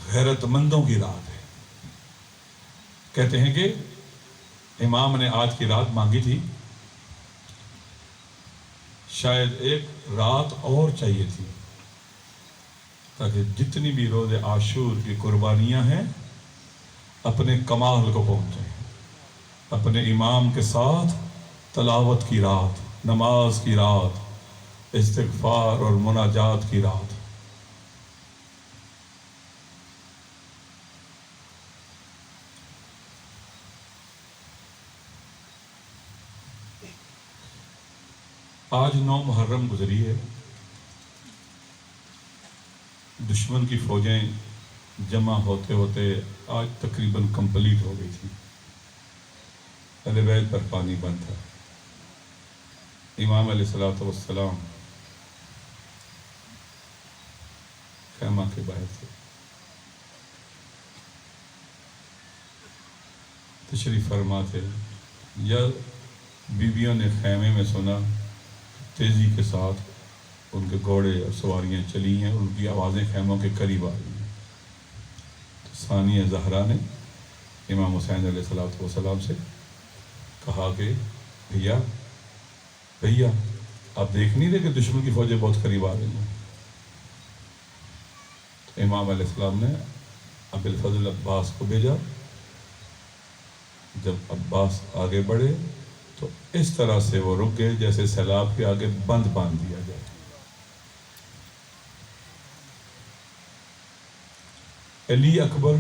غیرت مندوں کی رات ہے. کہتے ہیں کہ امام نے آج کی رات مانگی تھی، شاید ایک رات اور چاہیے تھی تاکہ جتنی بھی روز عاشور کی قربانیاں ہیں اپنے کمال کو پہنچیں. اپنے امام کے ساتھ تلاوت کی رات، نماز کی رات، استغفار اور مناجات کی رات. آج 9 محرم گزری ہے. دشمن کی فوجیں جمع ہوتے ہوتے آج تقریباً کمپلیٹ ہو گئی تھی. اہل بیت پر پانی بند تھا. امام علیہ السلام خیمہ کے باہر تھے. تشریف فرما تھے. یا بیویوں نے خیمے میں سنا تیزی کے ساتھ ان کے گھوڑے اور سواریاں چلی ہیں اور ان کی آوازیں خیموں کے قریب آ رہی ہیں. تو ثانیہ زہرا نے امام حسین علیہ السلام سے کہا کہ بھیا آپ دیکھ نہیں رہے کہ دشمن کی فوجیں بہت قریب آ رہی ہیں؟ تو امام علیہ السلام نے ابوالفضل عباس کو بھیجا. جب عباس آگے بڑھے تو اس طرح سے وہ رک گئے جیسے سیلاب کے آگے بند باندھ دیا جائے. علی اکبر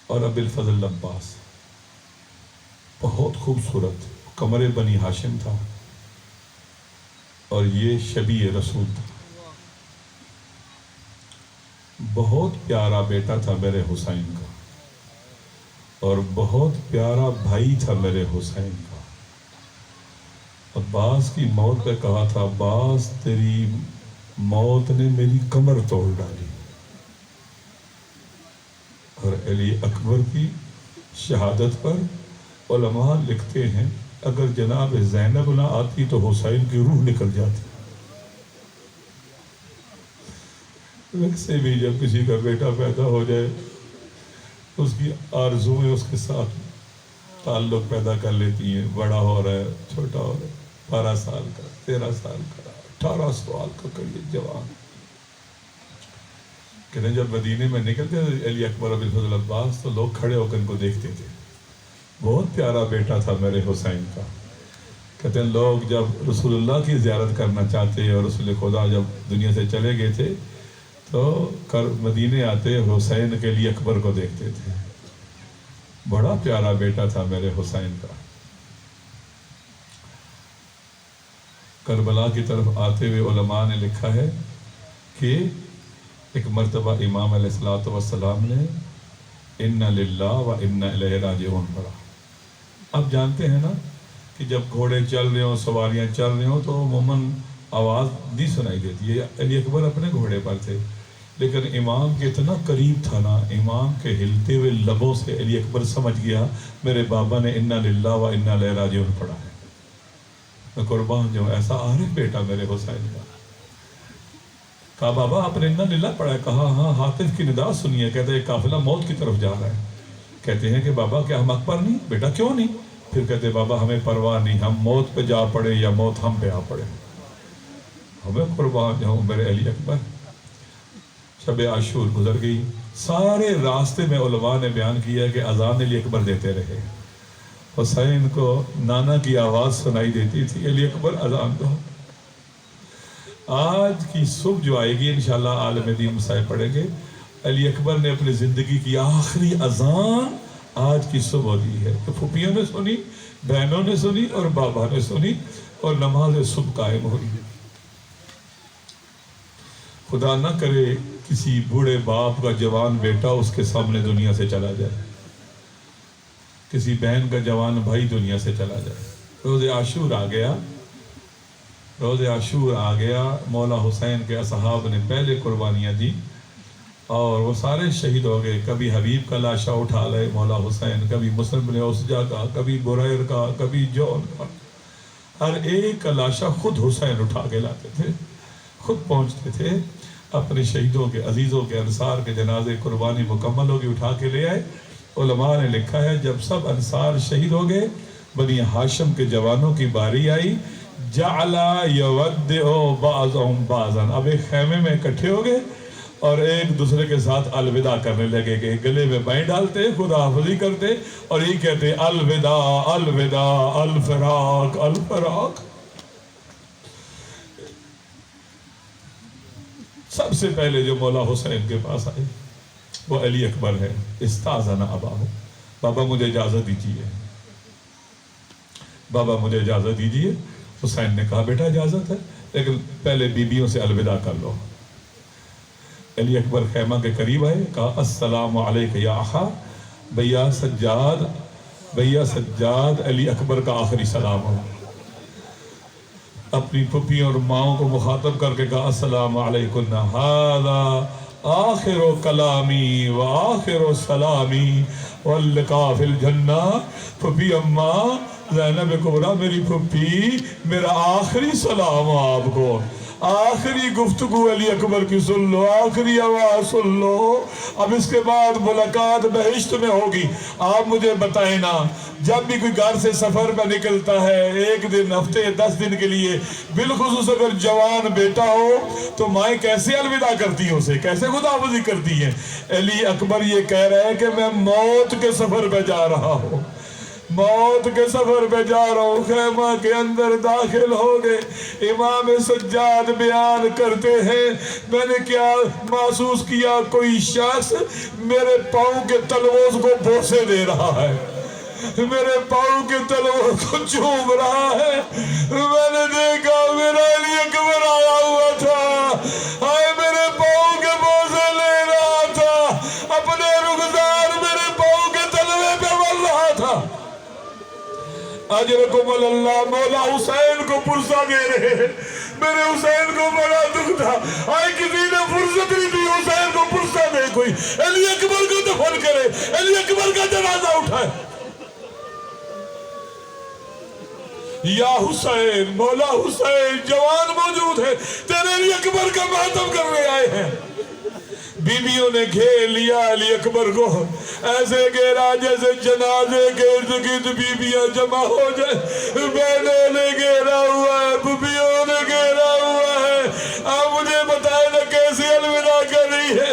اور ابوالفضل عباس بہت خوبصورت، قمر بنی ہاشم تھا اور یہ شبیہ رسول تھا. بہت پیارا بیٹا تھا میرے حسین کا اور بہت پیارا بھائی تھا میرے حسین کا. عباس کی موت پہ کہا تھا عباس تیری موت نے میری کمر توڑ ڈالی. اور علی اکبر کی شہادت پر علماء لکھتے ہیں اگر جناب زینب نہ آتی تو حسین کی روح نکل جاتی. ویسے بھی جب کسی کا بیٹا پیدا ہو جائے اس کی آرزویں اس کے ساتھ تعلق پیدا کر لیتی ہیں. بڑا ہو رہا ہے، چھوٹا ہو رہا ہے، 12 سال کا، 13 سال کا، 18 سال کا کریے جوان. کہتے ہیں جب مدینے میں نکلتے علی اکبر ابوالفضل عباس تو لوگ کھڑے ہو کر ان کو دیکھتے تھے. بہت پیارا بیٹا تھا میرے حسین کا. کہتے ہیں لوگ جب رسول اللہ کی زیارت کرنا چاہتے اور رسول خدا جب دنیا سے چلے گئے تھے تو مدینے آتے حسین کے لیے اکبر کو دیکھتے تھے. بڑا پیارا بیٹا تھا میرے حسین کا. کربلا کی طرف آتے ہوئے علماء نے لکھا ہے کہ ایک مرتبہ امام علیہ السلام نے اِنَّ لِلَّهِ وَإِنَّ إِلَيْهِ رَاجِعُونَ پڑھا. اب جانتے ہیں نا کہ جب گھوڑے چل رہے ہوں، سواریاں چل رہے ہوں تو عموماً آواز نہیں سنائی دیتی ہے. علی اکبر اپنے گھوڑے پر تھے لیکن امام کے اتنا قریب تھا نا، امام کے ہلتے ہوئے لبوں سے علی اکبر سمجھ گیا میرے بابا نے اِنَّ لِلَّهِ وَإِنَّ إِلَيْهِ رَاجِعُونَ پڑھا ہے. میں قربان جو ایسا عارف بیٹا میرے حسین کا. کہا بابا آپ نے اِنَّ لِلَّهِ پڑھا ہے؟ کہا ہاں. حاطف کی ندا سنیے. کہتے ہیں قافلہ موت کی طرف جا رہا ہے. کہتے ہیں کہ بابا کیا ہم حق پر نہیں؟ بیٹا کیوں نہیں؟ پھر کہتے ہیں بابا ہمیں پرواہ نہیں، ہم موت پہ جا پڑے یا موت ہم پہ آ پڑے. ہمیں قربان جاؤں میرے علی اکبر. شب عاشور گزر گئی. سارے راستے میں علماء نے بیان کیا کہ اذان علی اکبر دیتے رہے. حسین کو نانا کی آواز سنائی دیتی تھی علی اکبر اذان دو. آج کی صبح جو آئے گی انشاءاللہ عالم دین مسائل پڑھیں گے. علی اکبر نے اپنی زندگی کی آخری اذان آج کی صبح دی ہے. تو پھوپھیوں نے سنی، بہنوں نے سنی اور بابا نے سنی اور نماز صبح قائم ہوئی. خدا نہ کرے کسی بوڑھے باپ کا جوان بیٹا اس کے سامنے دنیا سے چلا جائے، کسی بہن کا جوان بھائی دنیا سے چلا جائے. روز عاشور آ گیا. روز عاشور آ گیا، مولا حسین کے اصحاب نے پہلے قربانیاں دی اور وہ سارے شہید ہو گئے. کبھی حبیب کا لاشا اٹھا لے مولا حسین، کبھی مسلم بن عوسجہ کا، کبھی بریر کا، کبھی جون کا. ہر ایک کا لاشا خود حسین اٹھا کے لاتے تھے، خود پہنچتے تھے. اپنے شہیدوں کے، عزیزوں کے، انصار کے جنازے قربانی مکمل ہوگی اٹھا کے لے آئے. علماء نے لکھا ہے جب سب انصار شہید ہو گئے، بنی ہاشم کے جوانوں کی باری آئی. جعلا یودع بعضهم بعضا، اب ایک خیمے میں اکٹھے ہو گئے اور ایک دوسرے کے ساتھ الوداع کرنے لگے کہ گلے میں بائیں ڈالتے، خدا حافظی کرتے اور یہ کہتے الوداع الوداع الفراق الفراق. سب سے پہلے جو مولا حسین کے پاس آئے وہ علی اکبر ہے. استاذن اباہ، بابا مجھے اجازت دیجیے، بابا مجھے اجازت دیجیے. حسین نے کہا بیٹا اجازت ہے لیکن پہلے بیویوں سے الوداع کر لو. علی اکبر خیمہ کے قریب آئے، کہا السلام علیک یا اخا. بھیا سجاد علی اکبر کا آخری سلام ہو. اپنی پھپھیوں اور ماؤں کو مخاطب کر کے کہا السلام علیکم، ھذا آخر کلامی و آخر سلامی واللقاء فی الجنہ. پھپھی اماں زینب کبریٰ، میری پھپھی، میرا آخری سلام آپ کو، آخری گفتگو علی اکبر کی سن لو، آخری آواز سن لو. اب اس کے بعد ملاقات بہشت میں ہوگی. آپ مجھے بتائیں نا، جب بھی کوئی گھر سے سفر پہ نکلتا ہے 1 دن، ہفتے، 10 دن کے لیے، بالخصوص اگر جوان بیٹا ہو تو مائیں کیسے الوداع کرتی ہیں، اسے کیسے خداحافظی کرتی ہیں. علی اکبر یہ کہہ رہے ہیں کہ میں موت کے سفر پہ جا رہا ہوں، موت کے سفر پہ جا رہا ہوں. خیمہ کے اندر داخل ہو گئے. امام سجاد بیان کرتے ہیں میں نے کیا محسوس کیا، کوئی شخص میرے پاؤں کے تلووں کو بوسے دے رہا ہے، میرے پاؤں کے تلووں کو چوم رہا ہے. میں نے دیکھا میرا علی اکبر آیا ہوا تھا، آئے میرے پاؤں کے بوسے لے رہا تھا، اپنے رخسار میرے پاؤں کے تلوے پہ مل رہا تھا. اجرکم اللہ. مولا حسین کو پرسہ دے رہے ہیں. میرے حسین کو بڑا دکھ تھا، آئے کسی نے فرصت نہیں دی حسین کو پرسہ دے، کوئی علی اکبر کو دفن کرے، علی اکبر کا جنازہ اٹھائے. یا حسین، مولا حسین جوان موجود ہے، تیرے علی اکبر کا ماتم کرنے آئے ہیں. بیویوں نے گھیر لیا علی اکبر کو، ایسے گھیرا جیسے جنازے کے ارد گرد بیویاں جمع ہو جائے. بہنوں نے گھیرا ہوا ہے، پھپھیوں نے گھیرا ہوا ہے. آپ مجھے بتائیں نا کیسے الوداع کر رہی ہے.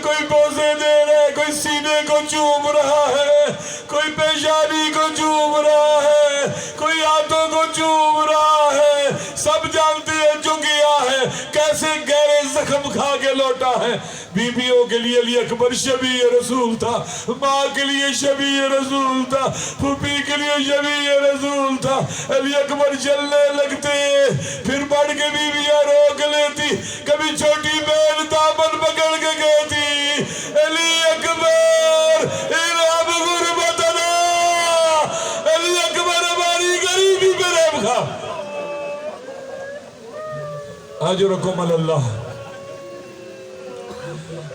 کوئی بوسے دے رہا ہے، کوئی سینے کو چوم رہا ہے، کوئی پیشانی کو چوم رہا ہے، کوئی ہاتھوں کو چوم رہا ہے. سب جانتے ہیں جو گیا ہے کیسے گہرے زخم کھا کے لوٹا ہے. بیویوں کے لیے علی اکبر شبیہ رسول تھا، ماں کے لیے شبیہ رسول تھا، پھوپھی کے لیے شبیہ رسول تھا. علی اکبر چلنے لگتے پھر بڑھ کے بیویاں روک لیتی. کبھی چھوٹی بہن دامن پکڑ کے کہتی علی اکبر ارحم غربتنا، علی اکبر ہماری غریبی پہ رحم کھا. اجرکم اللہ.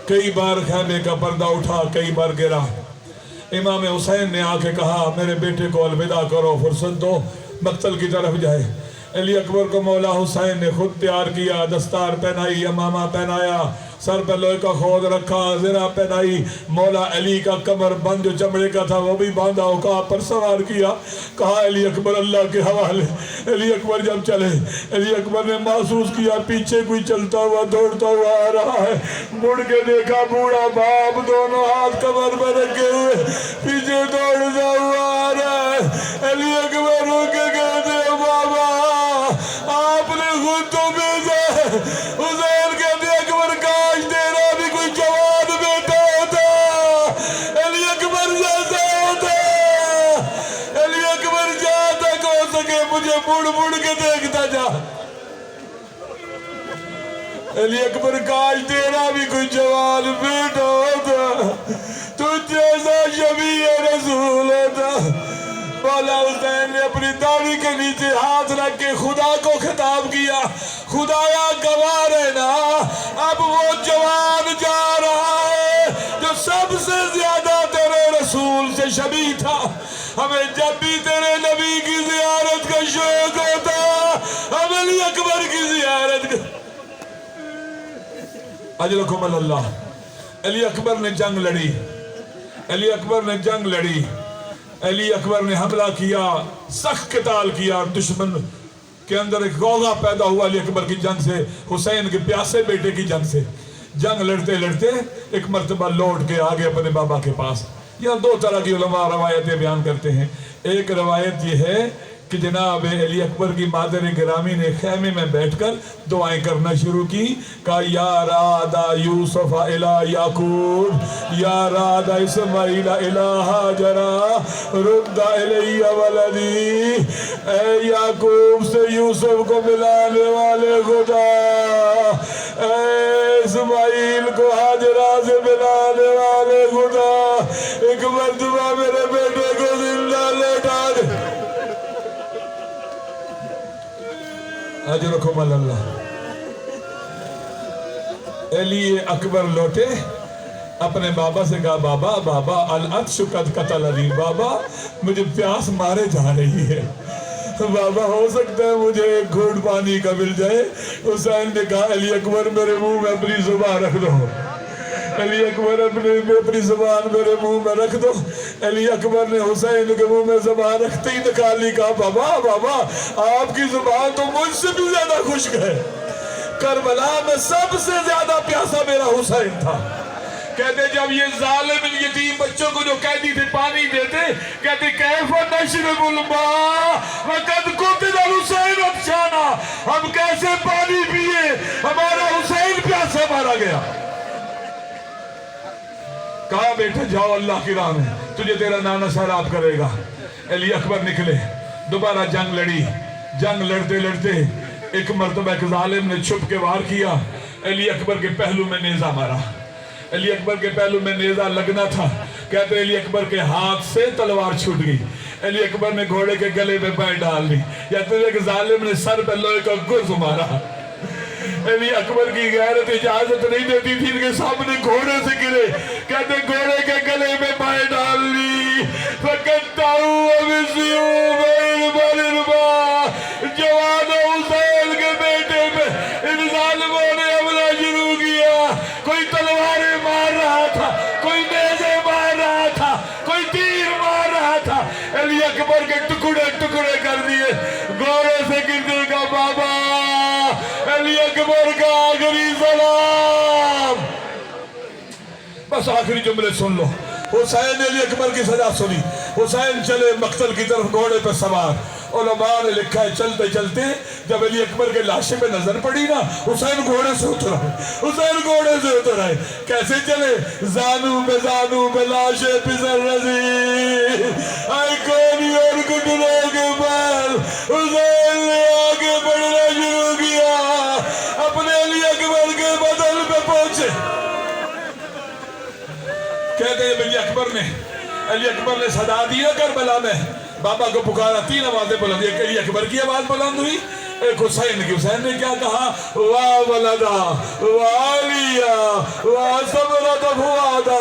کئی بار خیمے کا پردہ اٹھا، کئی بار گرا. امام حسین نے آ کے کہا میرے بیٹے کو الوداع کرو، فرصت دو، مقتل کی طرف جائے. علی اکبر کو مولا حسین نے خود تیار کیا، دستار پہنائی، امامہ پہنایا، سر پہ لوہے کا خود رکھا، زرہ پہنائی. مولا علی کا کمر بند جو چمڑے کا تھا وہ بھی باندھا، عقاب پر سوار کیا. کہا علی اکبر اللہ کے حوالے. علی اکبر جب چلے، علی اکبر نے محسوس کیا پیچھے کوئی چلتا ہوا دوڑتا ہوا آ رہا ہے. مڑ کے دیکھا بوڑھا باپ دونوں ہاتھ کمر پر رکھے ہوئے پیچھے دوڑتا ہوا آ رہا ہے. علی اکبر رو کے کہتے بابا آپ نے خود تو بھیجا ہے. حسین کہتے اکبر کاش تیرا بھی کوئی جوان بیٹا ہوتا، علی اکبر جیسا ہوتا، علی اکبر جہاں تک ہو سکے مجھے مڑ مڑ کے دیکھتا جا. علی اکبر کاش تیرا بھی کوئی جوان بیٹا ہوتا، تو جیسا شبیہ رسول ہوتا. مولا حسین نے اپنی داڑھی کے نیچے ہاتھ رکھ کے خدا کو خطاب کیا، خدایا گواہ رہنا اب وہ جوان جا رہا ہے جو سب سے زیادہ تیرے رسول سے شبیہ تھا، ہمیں جب بھی تیرے نبی کی زیارت کا شوق ہوتا ہم علی اکبر کی زیارت کا اجرکم اللہ۔ علی اکبر نے جنگ لڑی، علی اکبر نے جنگ لڑی، علی اکبر نے حملہ کیا، سخت قتال کیا، اور دشمن کے اندر ایک غوغا پیدا ہوا علی اکبر کی جنگ سے، حسین کے پیاسے بیٹے کی جنگ سے۔ جنگ لڑتے لڑتے ایک مرتبہ لوٹ کے آگے اپنے بابا کے پاس۔ یہاں دو طرح کی علماء روایتیں بیان کرتے ہیں۔ ایک روایت یہ ہے کہ جناب علی اکبر کی مادر گرامی نے خیمے میں بیٹھ کر دعائیں کرنا شروع کی، کہا یا رادا یوسف الی یعقوب، یا رادا اسماعیل الی ہاجر، رد الی ولدی، اے یعقوب سے یوسف کو ملانے والے خدا، اے اسماعیل کو ہاجرہ سے ملانے والے خدا، ایک مرتبہ میرے بیٹے کو زندہ لوٹا دے۔ اجرکم اللہ۔ علی اکبر لوٹے، اپنے بابا سے کہا بابا بابا العطش قد قتلنی، بابا مجھے پیاس مارے جا رہی ہے، بابا ہو سکتا ہے مجھے ایک گھونٹ پانی کا مل جائے۔ حسین نے کہا علی اکبر میرے منہ میں اپنی زبان رکھ دو، علی اکبر اپنی زبان میرے منہ میں رکھ دو۔ علی اکبر نے حسین کے منہ میں زبان رکھتے ہی نکالی، کہا بابا بابا آپ کی زبان تو مجھ سے بھی زیادہ خشک ہے، کربلا میں سب سے زیادہ پیاسا میرا حسین تھا۔ کہتے جب یہ ظالم یتیم بچوں کو جو قیدی تھے پانی دیتے، کہتے کیف نشرب الماء وقد قتل الحسین عطشانا، ہم کیسے پانی پیئے، ہمارا حسین پیاسا مارا گیا۔ کہا بیٹا جاؤ اللہ کی راہ میں، تجھے تیرا نانا سیراب کرے گا۔ علی اکبر نکلے، دوبارہ جنگ لڑی، جنگ لڑتے لڑتے ایک مرتبہ ایک ظالم نے چھپ کے وار کیا، علی اکبر کے پہلو میں نیزہ مارا۔ علی اکبر کے پہلو میں نیزہ لگنا تھا، کہتے علی اکبر کے ہاتھ سے تلوار چھوٹ گئی، علی اکبر نے گھوڑے کے گلے میں پیر ڈال دی، یا تو ایک ظالم نے سر پہ لوہے کا گرز مارا۔ علی اکبر کی غیرت اجازت نہیں دیتی تھی کہ سامنے گھوڑے سے گرے، کہتے گھوڑے کے گلے میں پائے ڈال لی، فَقَتَّعُوا بِالسِّيُوفِ الْبَلِرْبَا، جوان حسین کے بیٹے پہ ان ظالموں نے حملہ شروع کیا۔ کوئی تلواریں مار رہا تھا، کوئی نیزے مار رہا تھا، کوئی تیر مار رہا تھا، علی اکبر کے ٹکڑے ٹکڑے کر دیے، گھوڑے سے گرنے کا بابا علی اکبر کا آخری سلام۔ بس آخری جملے سن لو۔ حسین نے علی اکبر کی سزا سنی، حسین چلے مقتل کی طرف گھوڑے پہ سوار۔ علماء نے لکھا ہے چلتے چلتے جب علی اکبر کے لاشے پہ نظر پڑی نا، حسین گھوڑے سے اتر آئے، حسین گھوڑے سے اتر آئے۔ کیسے چلے؟ زانو پہ لاشے پسر رسی، آئی کونی اور گھٹنوں کے بال، حسین نے آگے بڑھنا شروع کیا، اپنے علی اکبر کے بدن پہ پہنچے۔ کہتے ہیں علی اکبر نے صدا دیا کربلا میں، بابا کو پکارا، تین آوازیں بلند، ایک علی اکبر کی آواز بلند ہوئی، ایک حسین کی۔ حسین نے کیا کہا؟ واہ ولدا والیا واہ صبرت فوادا،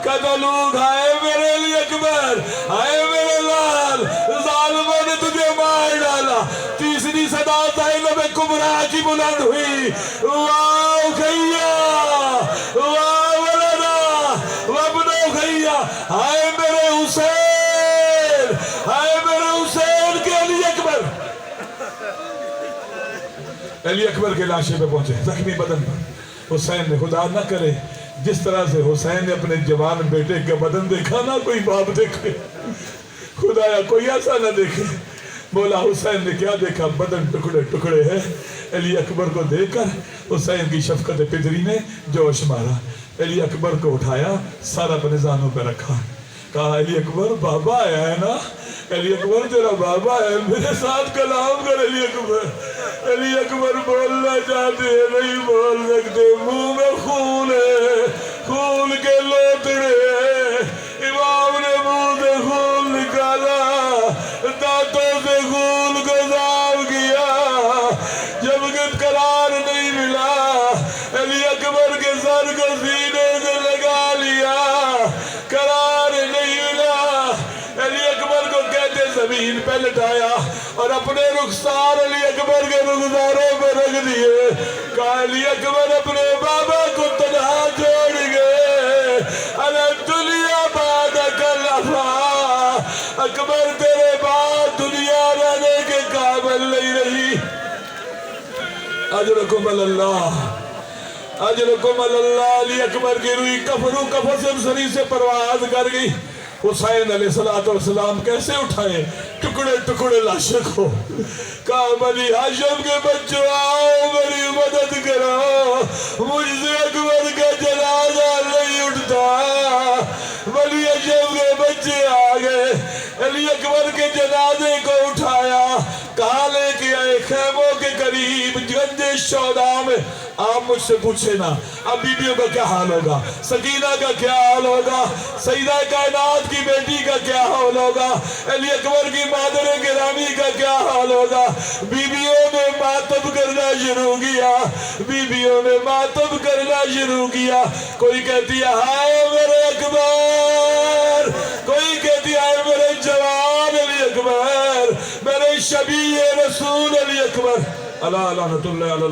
قتلوک، ہائے میرے علی اکبر، ہائے میرے لال، ظالموں نے تجھے مار ڈالا۔ تیسری صدا زینب کبریٰ کی بلند ہوئی، واہ خیا واہ ولدا وابن خیا، ہائے میرے حسین، ہائے میرے حسین کے علی اکبر۔ علی اکبر کے لاشے پہ پہنچے، زخمی بدن پر۔ حسین نے، خدا نہ کرے جس طرح سے حسین نے اپنے جوان بیٹے کا بدن دیکھا نا کوئی باپ دیکھے، خدایا کوئی ایسا نہ دیکھے۔ مولا حسین نے کیا دیکھا؟ بدن ٹکڑے ٹکڑے ہے۔ علی اکبر کو دیکھ کر حسین کی شفقت پدری نے جوش مارا، علی اکبر کو اٹھایا، سر اپنے زانوں پہ رکھا، کہا علی اکبر بابا آیا ہے نا، علی اکبر تیرا بابا ہے، میرے ساتھ کلام کر۔ علی اکبر بولنا چاہتے ہیں نہیں بول سکتے، منہ میں خون ہے، خون کے لوتڑے ہیں، امام نے منہ سے خون نکالا، اور اپنے رخسار علی اکبر کے رخساروں پہ رکھ دیے. کہا علی اکبر اپنے بابا کو تنہا چھوڑ گئے. الدنیا بعدک الافا، اکبر تیرے بعد دنیا رہنے کے قابل نہیں رہی. اجرکم اللہ، اجرکم اللہ. علی اکبر کی روئی کفر کفر سری سے پرواز کر گئی. حسین علیہ السلام کیسے اٹھائے؟ ٹکڑے ٹکڑے لاشوں کو. کہا بنی ہاشم کے بچوں آؤ میری مدد کرو، مجھ سے اکبر کا جنازہ نہیں اٹھتا. بنی ہاشم کے بچے آ گئے، علی اکبر کے جنازے کو اٹھایا. کہا لے کے آئے خیموں کے قریب گنج شہداء میں. آپ مجھ سے پوچھے نا اب بیویوں کا کیا حال ہوگا، سکینہ کا کیا حال ہوگا، سیدہ کائنات کی بیٹی کا کیا حال ہوگا، علی اکبر کی مادر گرامی کا کیا حال ہوگا. بیویوں نے ماتم کرنا شروع کیا، بیویوں نے ماتم کرنا شروع کیا. کوئی کہتی ہے ہائے میرے اکبر، کوئی کہتی ہے ہائے میرے جوان علی اکبر، میرے شبیہ رسول علی اکبر. اللہ لعنت اللہ علی